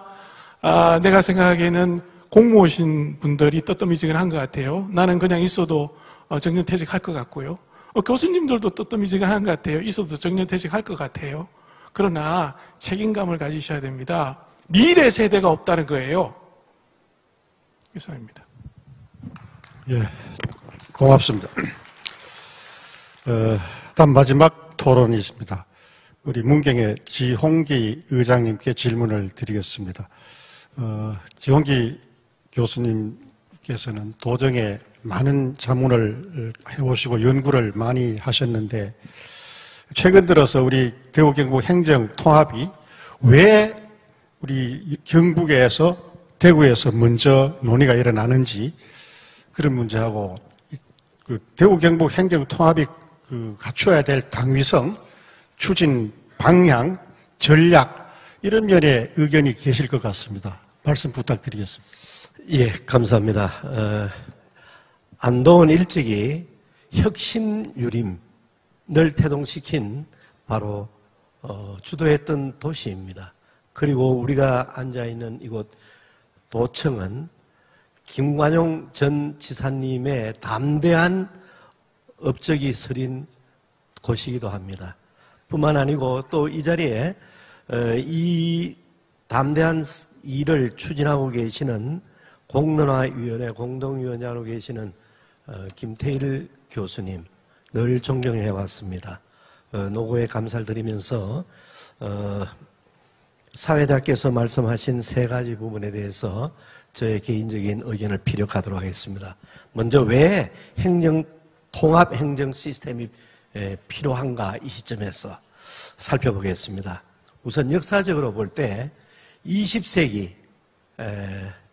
내가 생각하기에는 공무원이신 분들이 뜨뜻미지근한 것 같아요. 나는 그냥 있어도 정년퇴직할 것 같고요. 교수님들도 뜨뜻미지근한 것 같아요. 있어도 정년퇴직할 것 같아요. 그러나 책임감을 가지셔야 됩니다. 미래 세대가 없다는 거예요. 이상입니다. 예, 고맙습니다. 다음 마지막 토론이 있습니다. 우리 문경의 지홍기 의장님께 질문을 드리겠습니다. 지홍기 교수님께서는 도정에 많은 자문을 해오시고 연구를 많이 하셨는데 최근 들어서 우리 대구 경북 행정 통합이 왜 우리 경북에서 대구에서 먼저 논의가 일어나는지 그런 문제하고 그 대구 경북 행정 통합이 갖춰야 될 당위성, 추진 방향, 전략 이런 면에 의견이 계실 것 같습니다. 말씀 부탁드리겠습니다. 예, 감사합니다. 안동은 일찍이 혁신 유림을 태동시킨 바로 주도했던 도시입니다. 그리고 우리가 앉아있는 이곳 도청은 김관용 전 지사님의 담대한 업적이 서린 곳이기도 합니다. 뿐만 아니고 또 이 자리에 이 담대한 일을 추진하고 계시는 공론화위원회 공동위원장으로 계시는 김태일 교수님 늘 존경을 해왔습니다. 노고에 감사를 드리면서 사회자께서 말씀하신 세 가지 부분에 대해서 저의 개인적인 의견을 피력하도록 하겠습니다. 먼저 왜 통합 행정 시스템이 필요한가 이 시점에서 살펴보겠습니다. 우선 역사적으로 볼 때 20세기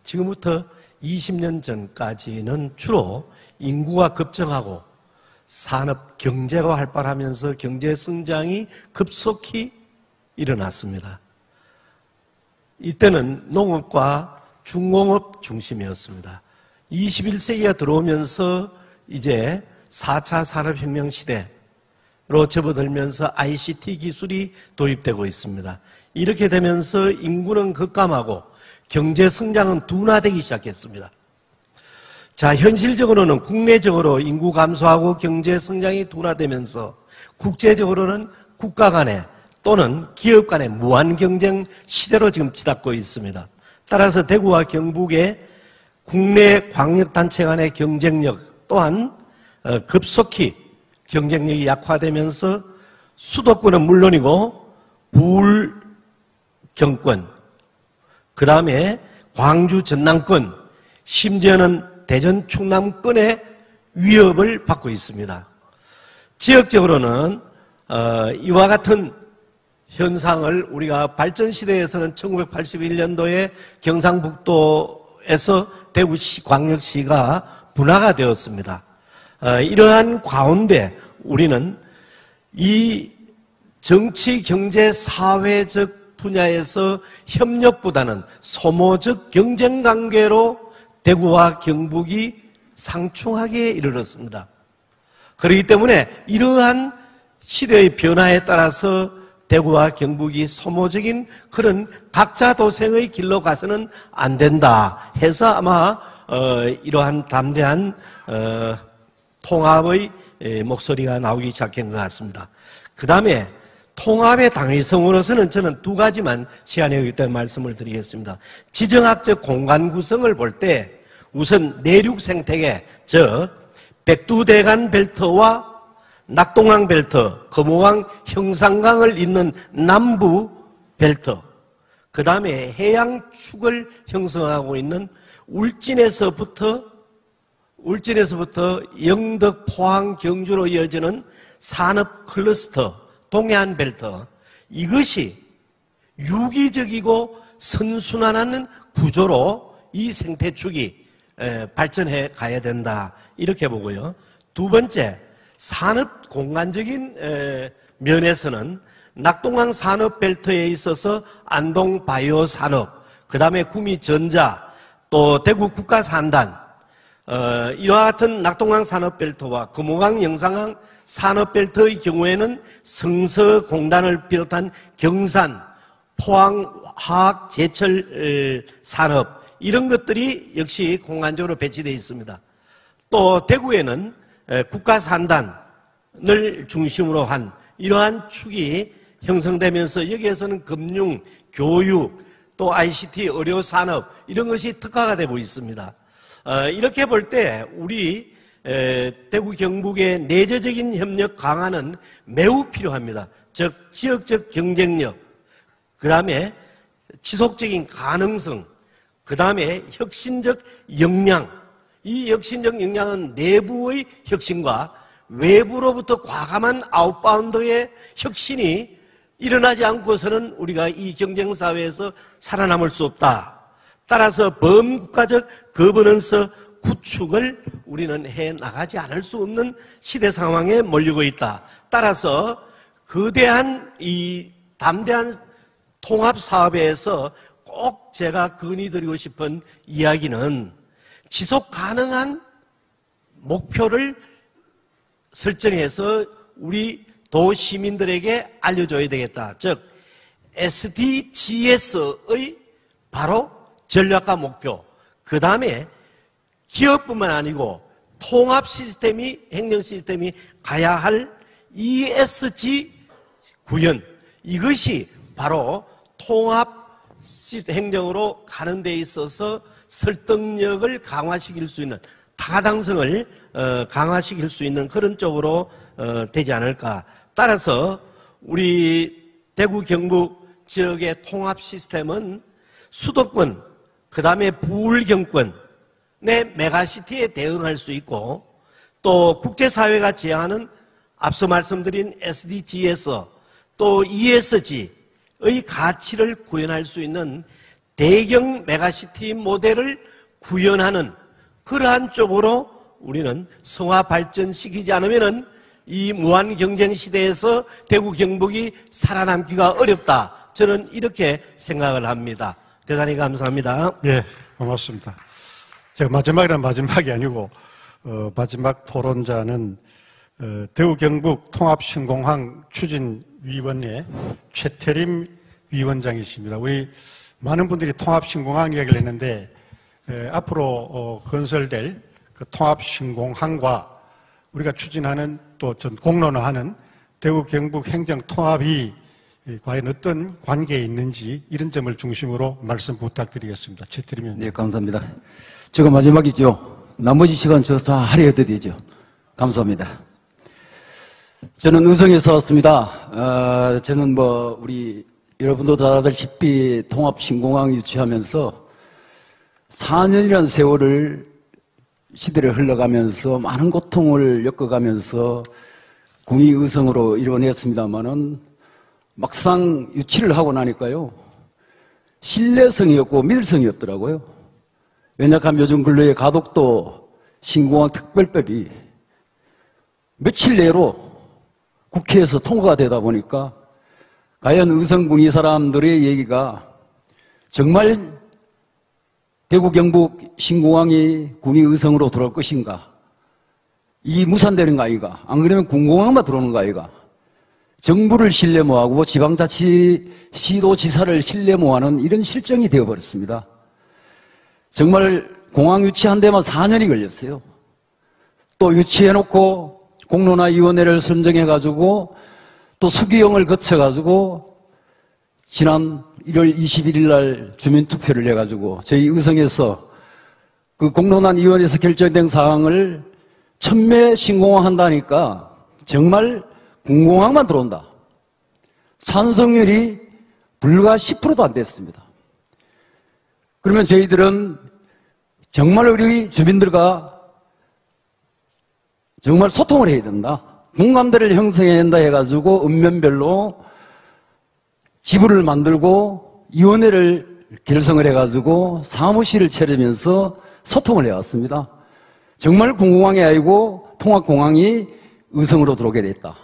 지금부터 20년 전까지는 주로 인구가 급증하고 산업 경제가 활발하면서 경제 성장이 급속히 일어났습니다. 이때는 농업과 중공업 중심이었습니다. 21세기가 들어오면서 이제 4차 산업혁명 시대로 접어들면서 ICT 기술이 도입되고 있습니다. 이렇게 되면서 인구는 급감하고 경제 성장은 둔화되기 시작했습니다. 자, 현실적으로는 국내적으로 인구 감소하고 경제 성장이 둔화되면서 국제적으로는 국가 간에 또는 기업 간의 무한 경쟁 시대로 지금 치닫고 있습니다. 따라서 대구와 경북의 국내 광역단체 간의 경쟁력 또한 급속히 경쟁력이 약화되면서 수도권은 물론이고 부울 경권, 그 다음에 광주 전남권, 심지어는 대전 충남권의 위협을 받고 있습니다. 지역적으로는 이와 같은 현상을 우리가 발전시대에서는 1981년도에 경상북도에서 대구시 광역시가 분화가 되었습니다. 이러한 가운데 우리는 이 정치, 경제, 사회적 분야에서 협력보다는 소모적 경쟁 관계로 대구와 경북이 상충하게 이르렀습니다. 그렇기 때문에 이러한 시대의 변화에 따라서 대구와 경북이 소모적인 그런 각자 도생의 길로 가서는 안 된다 해서 아마 이러한 담대한 통합의 목소리가 나오기 시작한 것 같습니다. 그 다음에 통합의 당위성으로서는 저는 두 가지만 시간이 없기 때문에 말씀을 드리겠습니다. 지정학적 공간 구성을 볼 때 우선 내륙 생태계, 즉 백두대간 벨트와 낙동강 벨트, 거모강, 형산강을 잇는 남부 벨트, 그 다음에 해양축을 형성하고 있는 울진에서부터 영덕, 포항, 경주로 이어지는 산업 클러스터, 동해안 벨트, 이것이 유기적이고 선순환하는 구조로 이 생태축이 발전해 가야 된다, 이렇게 보고요. 두 번째, 산업 공간적인 면에서는 낙동강 산업벨트에 있어서 안동 바이오 산업, 그 다음에 구미전자, 또 대구 국가산단, 이와 같은 낙동강 산업벨트와 금호강 영상강 산업벨트의 경우에는 성서공단을 비롯한 경산, 포항 화학 제철 산업, 이런 것들이 역시 공간적으로 배치되어 있습니다. 또 대구에는 국가산단을 중심으로 한 이러한 축이 형성되면서 여기에서는 금융, 교육, 또 ICT, 의료산업 이런 것이 특화가 되고 있습니다. 이렇게 볼 때 우리 대구 경북의 내재적인 협력 강화는 매우 필요합니다. 즉 지역적 경쟁력, 그 다음에 지속적인 가능성, 그 다음에 혁신적 역량. 이 혁신적 역량은 내부의 혁신과 외부로부터 과감한 아웃바운드의 혁신이 일어나지 않고서는 우리가 이 경쟁사회에서 살아남을 수 없다. 따라서 범국가적 거버넌스 구축을 우리는 해나가지 않을 수 없는 시대 상황에 몰리고 있다. 따라서 거대한 이 담대한 통합사업에서 꼭 제가 건의드리고 싶은 이야기는 지속 가능한 목표를 설정해서 우리 도시민들에게 알려줘야 되겠다. 즉 SDGs의 바로 전략과 목표, 그 다음에 기업뿐만 아니고 통합 시스템이, 행정 시스템이 가야 할 ESG 구현, 이것이 바로 통합 행정으로 가는 데 있어서 설득력을 강화시킬 수 있는, 타당성을 강화시킬 수 있는 그런 쪽으로 되지 않을까. 따라서 우리 대구 경북 지역의 통합 시스템은 수도권, 그 다음에 부울경권의 메가시티에 대응할 수 있고, 또 국제사회가 지향하는 앞서 말씀드린 SDGs, 또 ESG의 가치를 구현할 수 있는 대경 메가시티 모델을 구현하는 그러한 쪽으로 우리는 성화 발전시키지 않으면은 이 무한 경쟁 시대에서 대구 경북이 살아남기가 어렵다. 저는 이렇게 생각을 합니다. 대단히 감사합니다. 예, 고맙습니다. 제가 마지막이란 마지막이 아니고 마지막 토론자는 대구 경북 통합신공항 추진위원회 최태림 위원장이십니다. 우리 많은 분들이 통합신공항 이야기를 했는데 앞으로 건설될 그 통합신공항과 우리가 추진하는 또 전 공론화하는 대구 경북 행정 통합이 과연 어떤 관계에 있는지 이런 점을 중심으로 말씀 부탁드리겠습니다. 최태림 위원장. 네, 감사합니다. 제가 마지막이죠. 나머지 시간 저 다 할애해도 되죠. 감사합니다. 저는 의성에서 왔습니다. 저는 우리 여러분도 잘 아다시피 통합신공항 유치하면서 4년이라는 세월을 시대를 흘러가면서 많은 고통을 겪어가면서 공의의성으로 이뤄냈습니다만은 막상 유치를 하고 나니까요, 신뢰성이 없고 믿을성이 없더라고요. 왜냐하면 요즘 근래에 가덕도 신공항 특별법이 며칠 내로 국회에서 통과가 되다 보니까 과연 의성군이 사람들의 얘기가 정말 대구 경북 신공항이 군의의성으로 들어올 것인가? 이 무산되는 거 아이가? 안 그러면 군공항만 들어오는 거 아이가? 정부를 신뢰모하고 지방자치 시도지사를 신뢰모하는 이런 실정이 되어버렸습니다. 정말 공항 유치한 데만 4년이 걸렸어요. 또 유치해놓고 공론화위원회를 선정해가지고 또 수기형을 거쳐가지고 지난 1월 21일 날 주민투표를 해가지고 저희 의성에서 그 공론화위원회에서 결정된 사항을 천매 신공항 한다니까 정말 군공항만 들어온다. 찬성률이 불과 10%도 안 됐습니다. 그러면 저희들은 정말 우리 주민들과 정말 소통을 해야 된다. 공감대를 형성해야 된다 해가지고 읍면별로 지부를 만들고 위원회를 결성을 해가지고 사무실을 차리면서 소통을 해왔습니다. 정말 공공항이 아니고 통합공항이 의성으로 들어오게 됐다.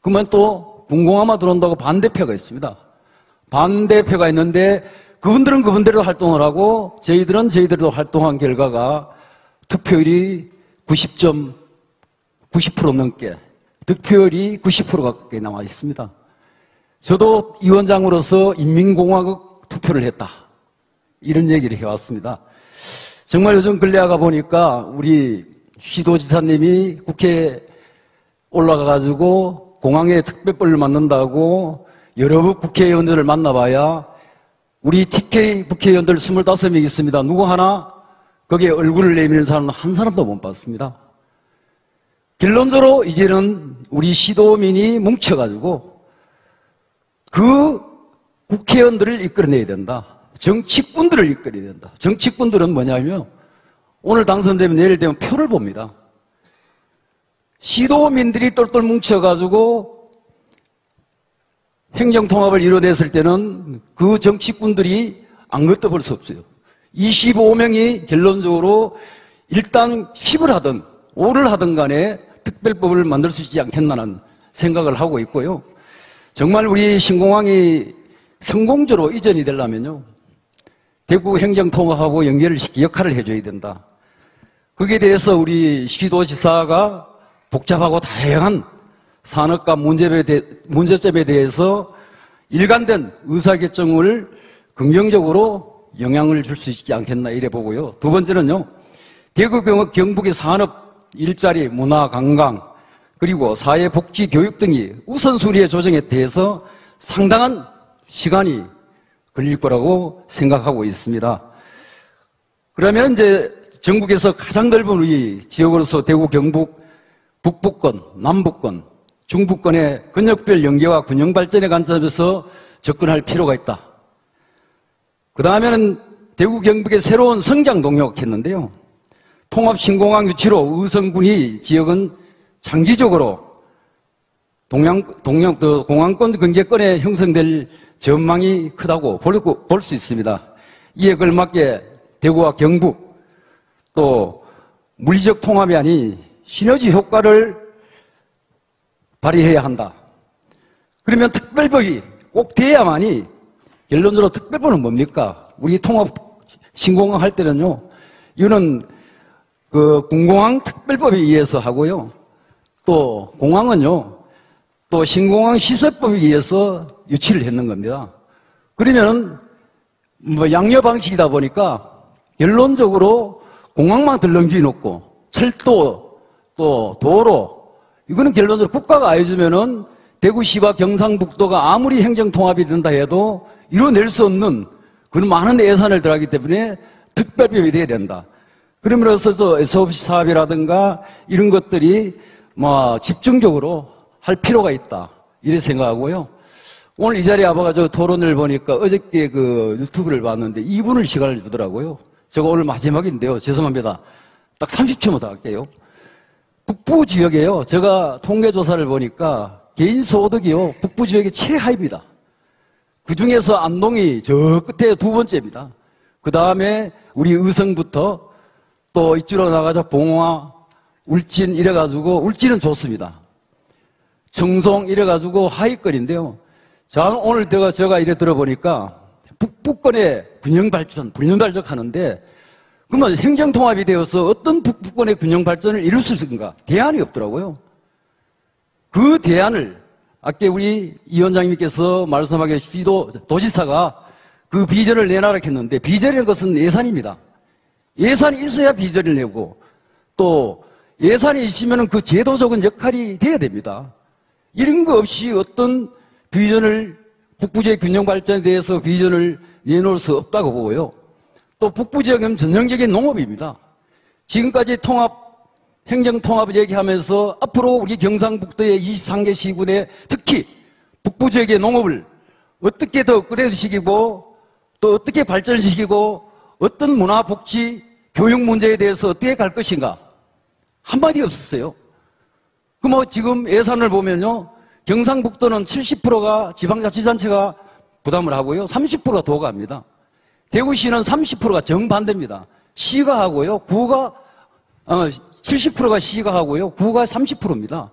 그러면 또 공공항만 들어온다고 반대표가 있습니다. 반대표가 있는데 그분들은 그분대로 활동을 하고 저희들은 저희들도 활동한 결과가 투표율이 90% 넘게, 득표율이 90% 가깝게 나와 있습니다. 저도 위원장으로서 인민공화국 투표를 했다. 이런 얘기를 해왔습니다. 정말 요즘 근래가 보니까 우리 시도지사님이 국회에 올라가가지고 공항에 특별법을 만든다고 여러 국회의원들을 만나봐야 우리 TK 국회의원들 25명 있습니다. 누구 하나 거기에 얼굴을 내미는 사람은 한 사람도 못 봤습니다. 결론적으로 이제는 우리 시도민이 뭉쳐가지고 그 국회의원들을 이끌어내야 된다. 정치꾼들을 이끌어야 된다. 정치꾼들은 뭐냐면 오늘 당선되면 내일 되면 표를 봅니다. 시도민들이 똘똘 뭉쳐가지고 행정통합을 이뤄냈을 때는 그 정치꾼들이 안 걷다 볼 수 없어요. 25명이 결론적으로 일단 10을 하든 5를 하든 간에 특별법을 만들 수 있지 않겠나는 생각을 하고 있고요. 정말 우리 신공항이 성공적으로 이전이 되려면요. 대구 행정통합하고 연결을 시키 역할을 해줘야 된다. 거기에 대해서 우리 시도지사가 복잡하고 다양한 산업과 문제점에 대해서 일관된 의사결정을 긍정적으로 영향을 줄 수 있지 않겠나 이래 보고요. 두 번째는요. 대구 경북의 산업, 일자리, 문화, 관광 그리고 사회복지, 교육 등이 우선순위의 조정에 대해서 상당한 시간이 걸릴 거라고 생각하고 있습니다. 그러면 이제 전국에서 가장 넓은 우리 지역으로서 대구, 경북, 북부권, 남부권, 중부권의 근역별 연계와 균형 발전의 관점에서 접근할 필요가 있다. 그 다음에는 대구, 경북의 새로운 성장 동력했는데요. 통합신공항 유치로 의성군이 지역은 장기적으로 공항권 경제권에 형성될 전망이 크다고 볼 수 있습니다. 이에 걸맞게 대구와 경북 또 물리적 통합이 아닌 시너지 효과를 발휘해야 한다. 그러면 특별법이 꼭 돼야만이 결론적으로 특별법은 뭡니까? 우리 통합 신공항 할 때는요. 이거는 그 군공항 특별법에 의해서 하고요. 또 공항은요. 또 신공항 시설법에 의해서 유치를 했는 겁니다. 그러면은 뭐 양녀 방식이다 보니까 결론적으로 공항만 덜렁지 놓고 철도 또 도로 이거는 결론적으로 국가가 해주면은 대구시와 경상북도가 아무리 행정통합이 된다 해도 이뤄낼 수 없는 그런 많은 예산을 들어가기 때문에 특별법이 돼야 된다. 그러면서 SOC 사업이라든가 이런 것들이 뭐 집중적으로 할 필요가 있다. 이렇게 생각하고요. 오늘 이 자리에 와봐가지고 토론을 보니까 어저께 그 유튜브를 봤는데 2분을 시간을 주더라고요. 제가 오늘 마지막인데요. 죄송합니다. 딱 30초만 더 할게요. 북부 지역에요. 제가 통계조사를 보니까 개인 소득이요. 북부 지역의 최하입니다. 그 중에서 안동이 저 끝에 두 번째입니다. 그 다음에 우리 의성부터 또 이쪽으로 나가자 봉화, 울진 이래가지고 울진은 좋습니다. 청송 이래가지고 하위권인데요. 자, 오늘 제가 이래 들어보니까 북부권의 균형 발전 하는데 그러면 행정통합이 되어서 어떤 북부권의 균형 발전을 이룰 수 있을까? 대안이 없더라고요. 그 대안을 아까 우리 이 위원장님께서 말씀하신 도지사가 그 비전을 내놔라 했는데 비전이라는 것은 예산입니다. 예산이 있어야 비전을 내고 또 예산이 있으면 그 제도적인 역할이 돼야 됩니다. 이런 거 없이 어떤 비전을 북부지역 균형 발전에 대해서 비전을 내놓을 수 없다고 보고요. 또 북부지역은 전형적인 농업입니다. 지금까지 행정통합 얘기하면서 앞으로 우리 경상북도의 23개 시군에 특히 북부지역의 농업을 어떻게 더 업그레이드시키고 또 어떻게 발전시키고 어떤 문화, 복지, 교육 문제에 대해서 어떻게 갈 것인가? 한마디 없었어요. 지금 예산을 보면요. 경상북도는 70%가 지방자치단체가 부담을 하고요. 30%가 도가 합니다. 대구시는 30%가 정반대입니다. 시가 하고요. 70%가 시가 하고요. 구가 30%입니다.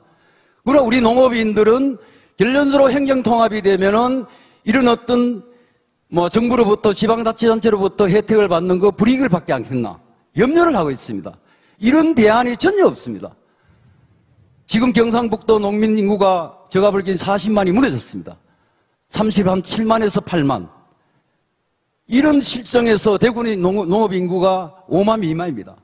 그러나 우리 농업인들은 결론적으로 행정통합이 되면은 이런 어떤 정부로부터 지방자치단체로부터 혜택을 받는 거 불이익을 받지 않겠나 염려를 하고 있습니다. 이런 대안이 전혀 없습니다. 지금 경상북도 농민 인구가 제가 보기엔 40만이 무너졌습니다. 37만에서 8만. 이런 실정에서 대구의 농업 인구가 5만 미만입니다.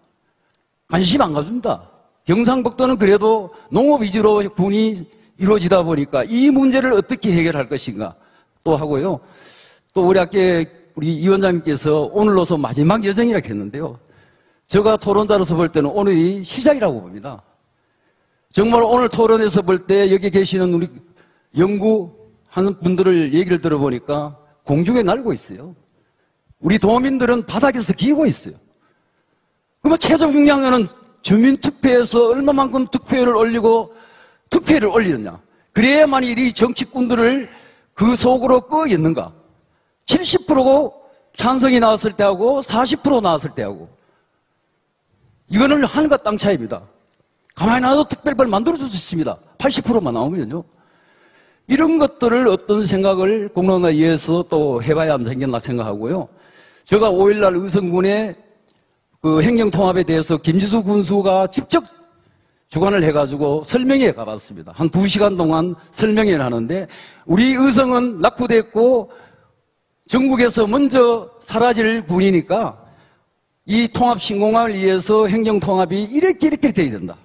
관심 안 가줍니다. 경상북도는 그래도 농업 위주로 군이 이루어지다 보니까 이 문제를 어떻게 해결할 것인가 또 하고요. 또 우리 이 위원장님께서 오늘로서 마지막 여정이라고 했는데요. 제가 토론자로서 볼 때는 오늘이 시작이라고 봅니다. 정말 오늘 토론에서 볼 때 여기 계시는 우리 연구하는 분들을 얘기를 들어보니까 공중에 날고 있어요. 우리 도민들은 바닥에서 기고 있어요. 그러면 최종 중요한 주민투표에서 얼마만큼 투표율을 올리고 투표율을 올리느냐. 그래야만 이 정치꾼들을 그 속으로 끄겠는가. 70%고 찬성이 나왔을 때하고 40% 나왔을 때하고 이거는 하늘과 땅 차이입니다. 가만히 놔도 특별법을 만들어줄 수 있습니다. 80%만 나오면요. 이런 것들을 어떤 생각을 공론화위에서 또 해봐야 안 생겼나 생각하고요. 제가 5일날 의성군의 그 행정통합에 대해서 김지수 군수가 직접 주관을 해가지고 설명회 가봤습니다. 한 2시간 동안 설명회를 하는데 우리 의성은 낙후됐고 전국에서 먼저 사라질 군이니까 이 통합신공항을 위해서 행정통합이 이렇게 돼야 된다.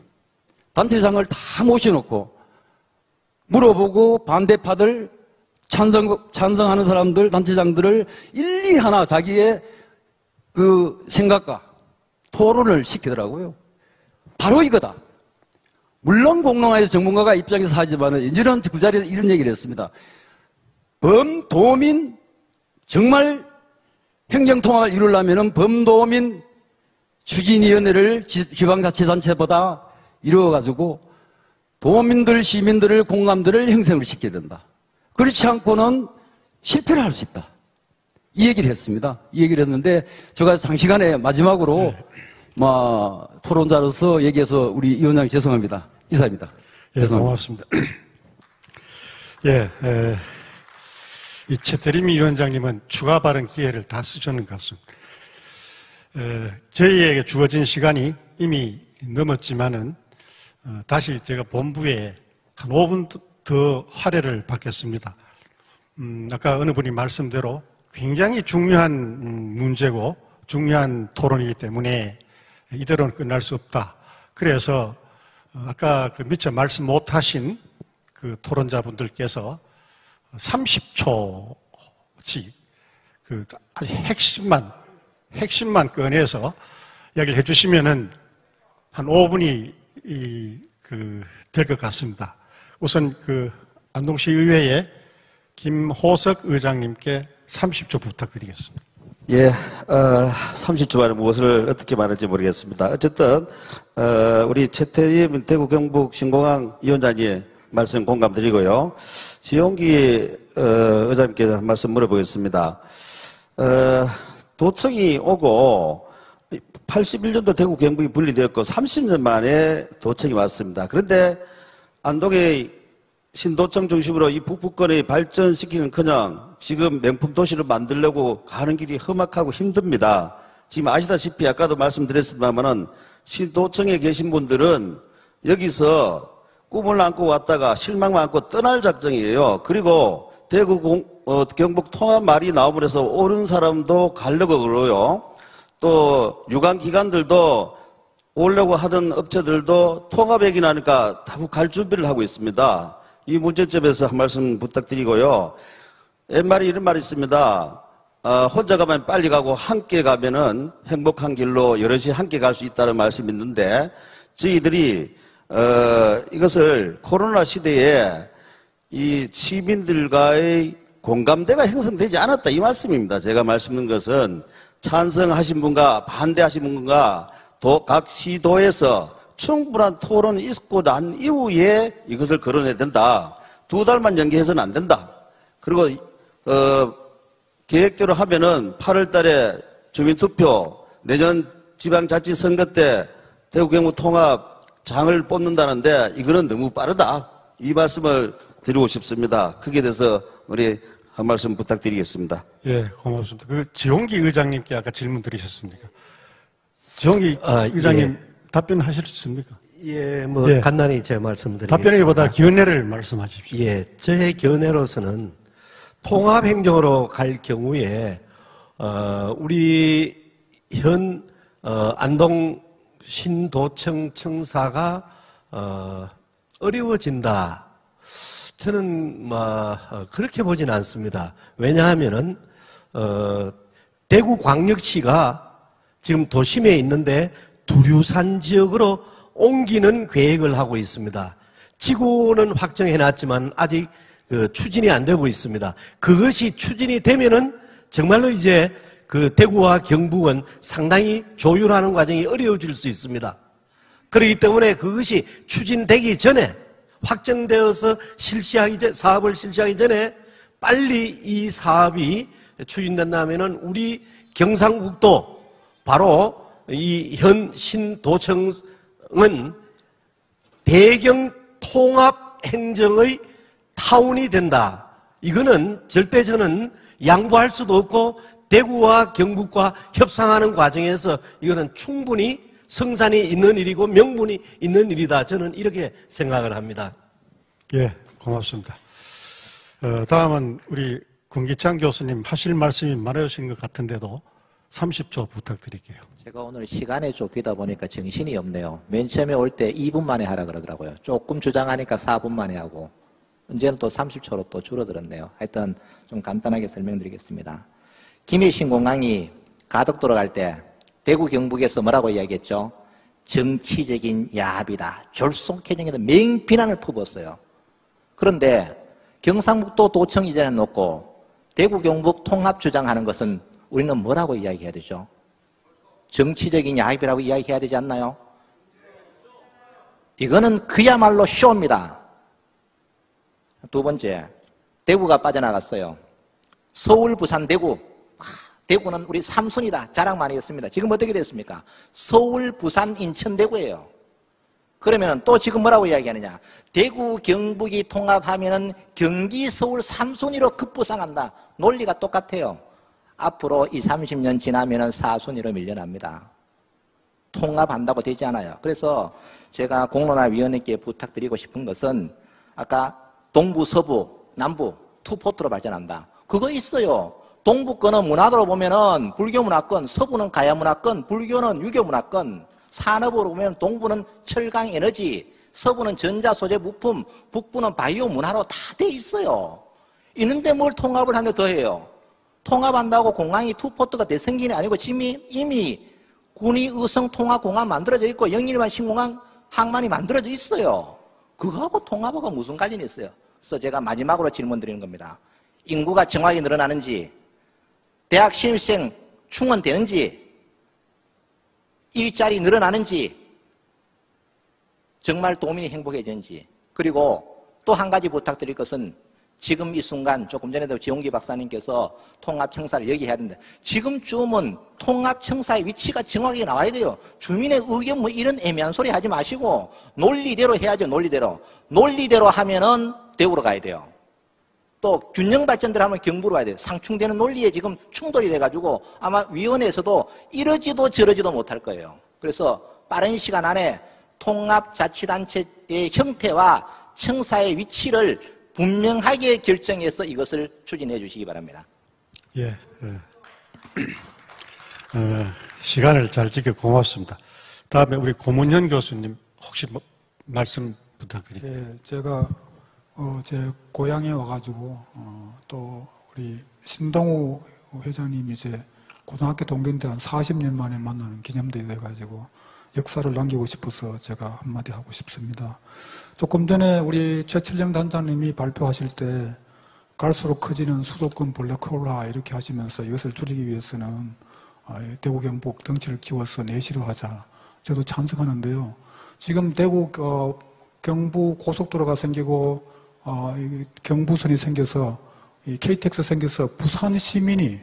단체장을 다 모셔놓고 물어보고 반대파들 찬성하는 사람들 단체장들을 일일이 하나 자기의 그 생각과 토론을 시키더라고요. 바로 이거다. 물론 공론화에서 전문가가 입장에서 하지만은 이제는 그 자리에서 이런 얘기를 했습니다. 범도민 정말 행정통합을 이루려면은 범도민 추진위원회를 지방자치단체보다 이루어가지고 도민들, 시민들을, 공감들을 형성을 시켜야 된다. 그렇지 않고는 실패를 할 수 있다. 이 얘기를 했습니다. 이 얘기를 했는데 제가 장시간에 마지막으로 토론자로서 얘기해서 우리 위원장님 죄송합니다. 이사입니다. 예, 고맙습니다. 예, 이 최태림 위원장님은 추가 발언 기회를 다 쓰셨는 것 같습니다. 저희에게 주어진 시간이 이미 넘었지만은 다시 제가 본부에 한 5분 더 할애를 받겠습니다. 아까 어느 분이 말씀대로 굉장히 중요한 문제고 중요한 토론이기 때문에 이대로는 끝날 수 없다. 그래서 아까 미처 말씀 못하신 그 토론자분들께서 30초씩 그 아주 핵심만 꺼내서 이야기를 해주시면은 한 5분이 될 것 같습니다. 우선 안동시 의회의 김호석 의장님께 30초 부탁드리겠습니다. 예, 30초 만에 무엇을 어떻게 말할지 모르겠습니다. 어쨌든, 우리 최태림 대구 경북 신공항 위원장님 말씀 공감드리고요. 지용기, 의장님께 한 말씀 물어보겠습니다. 도청이 오고, 81년도 대구 경북이 분리되었고 30년 만에 도청이 왔습니다. 그런데 안동의 신도청 중심으로 이 북부권을 발전시키는커녕 지금 명품 도시를 만들려고 가는 길이 험악하고 힘듭니다. 지금 아시다시피 아까도 말씀드렸습니다만은 신도청에 계신 분들은 여기서 꿈을 안고 왔다가 실망만 안고 떠날 작정이에요. 그리고 대구 경북 통합 말이 나오면서 오른 사람도 가려고 그러고요. 또 유관기관들도 오려고 하던 업체들도 통합 얘기 나니까 다 갈 준비를 하고 있습니다. 이 문제점에서 한 말씀 부탁드리고요. 옛말에 이런 말이 있습니다. 혼자 가면 빨리 가고 함께 가면은 행복한 길로 여럿이 함께 갈 수 있다는 말씀이 있는데 저희들이 이것을 코로나 시대에 이 시민들과의 공감대가 형성되지 않았다 이 말씀입니다. 제가 말씀드린 것은 찬성하신 분과 반대하신 분과 각 시도에서 충분한 토론이 있고 난 이후에 이것을 거론해야 된다. 2달만 연기해서는 안 된다. 그리고 계획대로 하면은 8월 달에 주민투표, 내년 지방자치선거 때 대구 경북 통합장을 뽑는다는데 이거는 너무 빠르다. 이 말씀을 드리고 싶습니다. 거기에 대해서 우리 한 말씀 부탁드리겠습니다. 예, 고맙습니다. 지홍기 의장님께 아까 질문 드리셨습니까? 지홍기 의장님 예. 답변하실 수 있습니까? 예, 예. 간단히 제 말씀드리겠습니다. 답변하기보다 견해를 말씀하십시오. 예, 저의 견해로서는 통합행정으로 갈 경우에 우리 현 안동 신도청 청사가 어려워진다. 저는 그렇게 보지는 않습니다. 왜냐하면은 대구광역시가 지금 도심에 있는데 두류산 지역으로 옮기는 계획을 하고 있습니다. 지구는 확정해놨지만 아직 추진이 안 되고 있습니다. 그것이 추진이 되면은 정말로 이제 대구와 경북은 상당히 조율하는 과정이 어려워질 수 있습니다. 그렇기 때문에 그것이 추진되기 전에 확정되어서 사업을 실시하기 전에 빨리 이 사업이 추진된다면은 우리 경상북도 바로 이 현 신도청은 대경 통합 행정의 타운이 된다. 이거는 절대 저는 양보할 수도 없고 대구와 경북과 협상하는 과정에서 이거는 충분히 성산이 있는 일이고 명분이 있는 일이다. 저는 이렇게 생각을 합니다. 예, 고맙습니다. 다음은 우리 군기창 교수님 하실 말씀이 많으신 것 같은데도 30초 부탁드릴게요. 제가 오늘 시간에 쫓기다 보니까 정신이 없네요. 맨 처음에 올 때 2분 만에 하라 그러더라고요. 조금 주장하니까 4분 만에 하고 이제는 또 30초로 또 줄어들었네요. 하여튼 좀 간단하게 설명드리겠습니다. 김해 신공항이 가덕 돌아갈 때 대구 경북에서 뭐라고 이야기했죠? 정치적인 야합이다. 졸속해정에도 맹비난을 퍼부었어요. 그런데 경상북도 도청 이전에 놓고 대구 경북 통합 주장하는 것은 우리는 뭐라고 이야기해야 되죠? 정치적인 야합이라고 이야기해야 되지 않나요? 이거는 그야말로 쇼입니다. 두 번째, 대구가 빠져나갔어요. 서울, 부산, 대구. 대구는 우리 삼순이다. 자랑 많이 했습니다. 지금 어떻게 됐습니까? 서울, 부산, 인천, 대구예요. 그러면 또 지금 뭐라고 이야기하느냐? 대구, 경북이 통합하면은 경기, 서울, 삼순위로 급부상한다. 논리가 똑같아요. 앞으로 20, 30년 지나면은 4순위로 밀려납니다. 통합한다고 되지 않아요. 그래서 제가 공론화위원회께 부탁드리고 싶은 것은 아까 동부, 서부, 남부 투포트로 발전한다. 그거 있어요. 동부권은 문화도로 보면은 불교 문화권, 서부는 가야 문화권, 불교는 유교 문화권, 산업으로 보면 동부는 철강 에너지, 서부는 전자 소재 부품, 북부는 바이오 문화로 다 돼 있어요. 있는데 뭘 통합을 하는데 더 해요. 통합한다고 공항이 투포트가 대생긴이 아니고 지금 이미 군위 의성 통합공항 만들어져 있고 영일만 신공항 항만이 만들어져 있어요. 그거하고 통합하고 무슨 관련이 있어요? 그래서 제가 마지막으로 질문 드리는 겁니다. 인구가 정확히 늘어나는지, 대학 신입생 충원되는지, 일자리 늘어나는지, 정말 도민이 행복해지는지. 그리고 또 한 가지 부탁드릴 것은 지금 이 순간 조금 전에도 지홍기 박사님께서 통합청사를 얘기해야 된다. 지금쯤은 통합청사의 위치가 정확하게 나와야 돼요. 주민의 의견 뭐 이런 애매한 소리 하지 마시고 논리대로 해야죠. 논리대로. 논리대로 하면은 대구로 가야 돼요. 또 균형 발전들 하면 경부로 가야 돼요. 상충되는 논리에 지금 충돌이 돼가지고 아마 위원회에서도 이러지도 저러지도 못할 거예요. 그래서 빠른 시간 안에 통합자치단체의 형태와 청사의 위치를 분명하게 결정해서 이것을 추진해 주시기 바랍니다. 예. 시간을 잘 지켜 고맙습니다. 다음에 우리 고문현 교수님 혹시 말씀 부탁드릴게요. 예, 제가 제 고향에 와가지고 또 우리 신동우 회장님이 이제 고등학교 동기인데 한 40년 만에 만나는 기념대회 돼가지고 역사를 남기고 싶어서 제가 한마디 하고 싶습니다. 조금 전에 우리 최칠령 단장님이 발표하실 때 갈수록 커지는 수도권 블랙홀라 이렇게 하시면서 이것을 줄이기 위해서는 대구 경북 덩치를 키워서 내시로 하자. 저도 찬성하는데요. 지금 대구 경부 고속도로가 생기고 경부선이 생겨서 KTX 생겨서 부산 시민이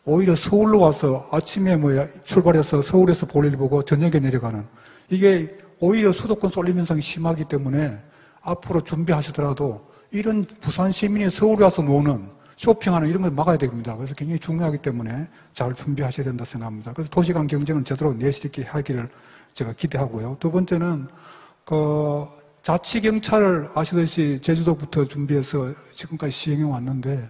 오히려 서울로 와서 아침에 출발해서 서울에서 볼일 보고 저녁에 내려가는, 이게 오히려 수도권 쏠림 현상이 심하기 때문에 앞으로 준비하시더라도 이런 부산 시민이 서울에 와서 노는, 쇼핑하는 이런 걸 막아야 됩니다. 그래서 굉장히 중요하기 때문에 잘 준비하셔야 된다 생각합니다. 그래서 도시간 경쟁은 제대로 내실 있게 하기를 제가 기대하고요. 두 번째는 자치경찰을 아시듯이 제주도부터 준비해서 지금까지 시행해 왔는데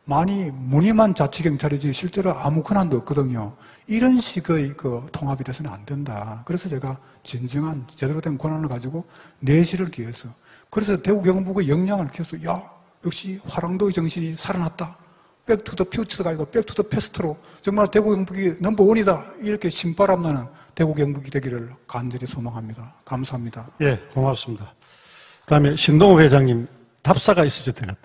많이 무늬만 자치경찰이지 실제로 아무 권한도 없거든요. 이런 식의 통합이 돼서는 안 된다. 그래서 제가 진정한 제대로 된 권한을 가지고 내실을 기해서, 그래서 대구 경북의 역량을 키워서 역시 화랑도의 정신이 살아났다. 백투더 퓨처가 아니고 백투더 패스트로 정말 대구 경북이 넘버원이다. 이렇게 신바람나는 대구 경북이 되기를 간절히 소망합니다. 감사합니다. 예, 고맙습니다. 그다음에 신동호 회장님 답사가 있으셔야 되겠다.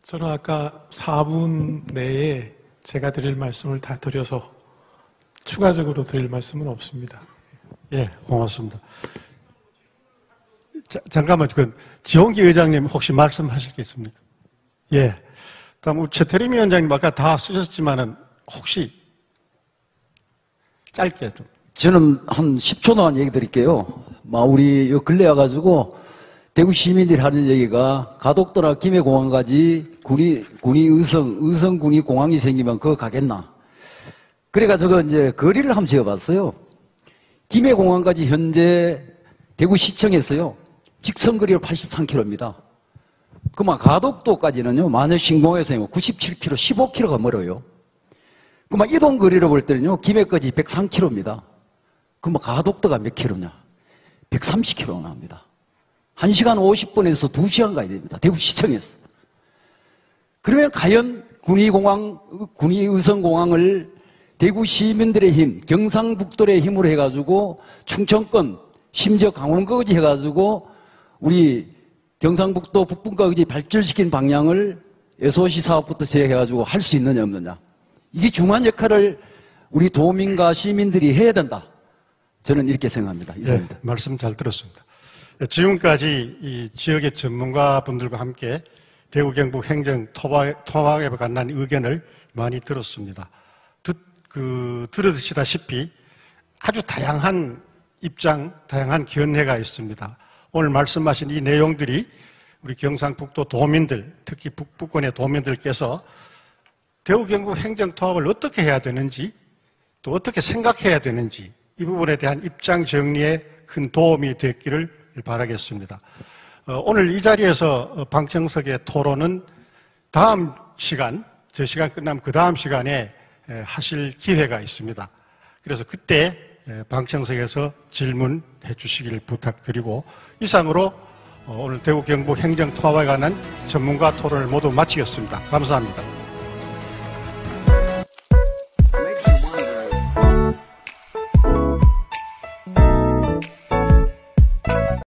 저는 아까 4분 내에 제가 드릴 말씀을 다 드려서 추가적으로 드릴 말씀은 없습니다. 예, 고맙습니다. 잠깐만, 지홍기 의장님 혹시 말씀하실 게 있습니까? 예. 다음 최태림 위원장님 아까 다 쓰셨지만은 혹시 짧게 좀. 저는 한 10초 동안 얘기 드릴게요. 우리 근래 와가지고 대구 시민들이 하는 얘기가 가덕도나 김해공항까지 군이 의성 군이 공항이 생기면 그거 가겠나. 그래가지고 이제 거리를 한번 지어봤어요. 김해공항까지 현재 대구시청에서요. 직선거리로 83km입니다. 그만 가덕도까지는요. 마녀 신공에서 97km, 15km가 멀어요. 그만 이동거리로 볼 때는요. 김해까지 103km입니다. 그만 가덕도가 몇 킬로냐? 130km 나옵니다. 1시간 50분에서 2시간 가야 됩니다. 대구시청에서. 그러면 과연 군이 의성공항을 대구 시민들의 힘, 경상북도의 힘으로 해가지고 충청권, 심지어 강원도까지 해가지고 우리 경상북도 북분까지 발전시킨 방향을 SOC 사업부터 시작해가지고 할 수 있느냐 없느냐. 이게 중요한 역할을 우리 도민과 시민들이 해야 된다. 저는 이렇게 생각합니다. 이상입니다. 네, 말씀 잘 들었습니다. 지금까지 이 지역의 전문가분들과 함께 대구 경북 행정 통합에 관한 의견을 많이 들었습니다. 들으시다시피 아주 다양한 입장, 다양한 견해가 있습니다. 오늘 말씀하신 이 내용들이 우리 경상북도 도민들, 특히 북부권의 도민들께서 대구 경북 행정 통합을 어떻게 해야 되는지, 또 어떻게 생각해야 되는지 이 부분에 대한 입장 정리에 큰 도움이 됐기를 바라겠습니다. 오늘 이 자리에서 방청석의 토론은 다음 시간, 저 시간 끝나면 그 다음 시간에 하실 기회가 있습니다. 그래서 그때 방청석에서 질문해 주시기를 부탁드리고, 이상으로 오늘 대구 경북 행정 통합에 관한 전문가 토론을 모두 마치겠습니다. 감사합니다.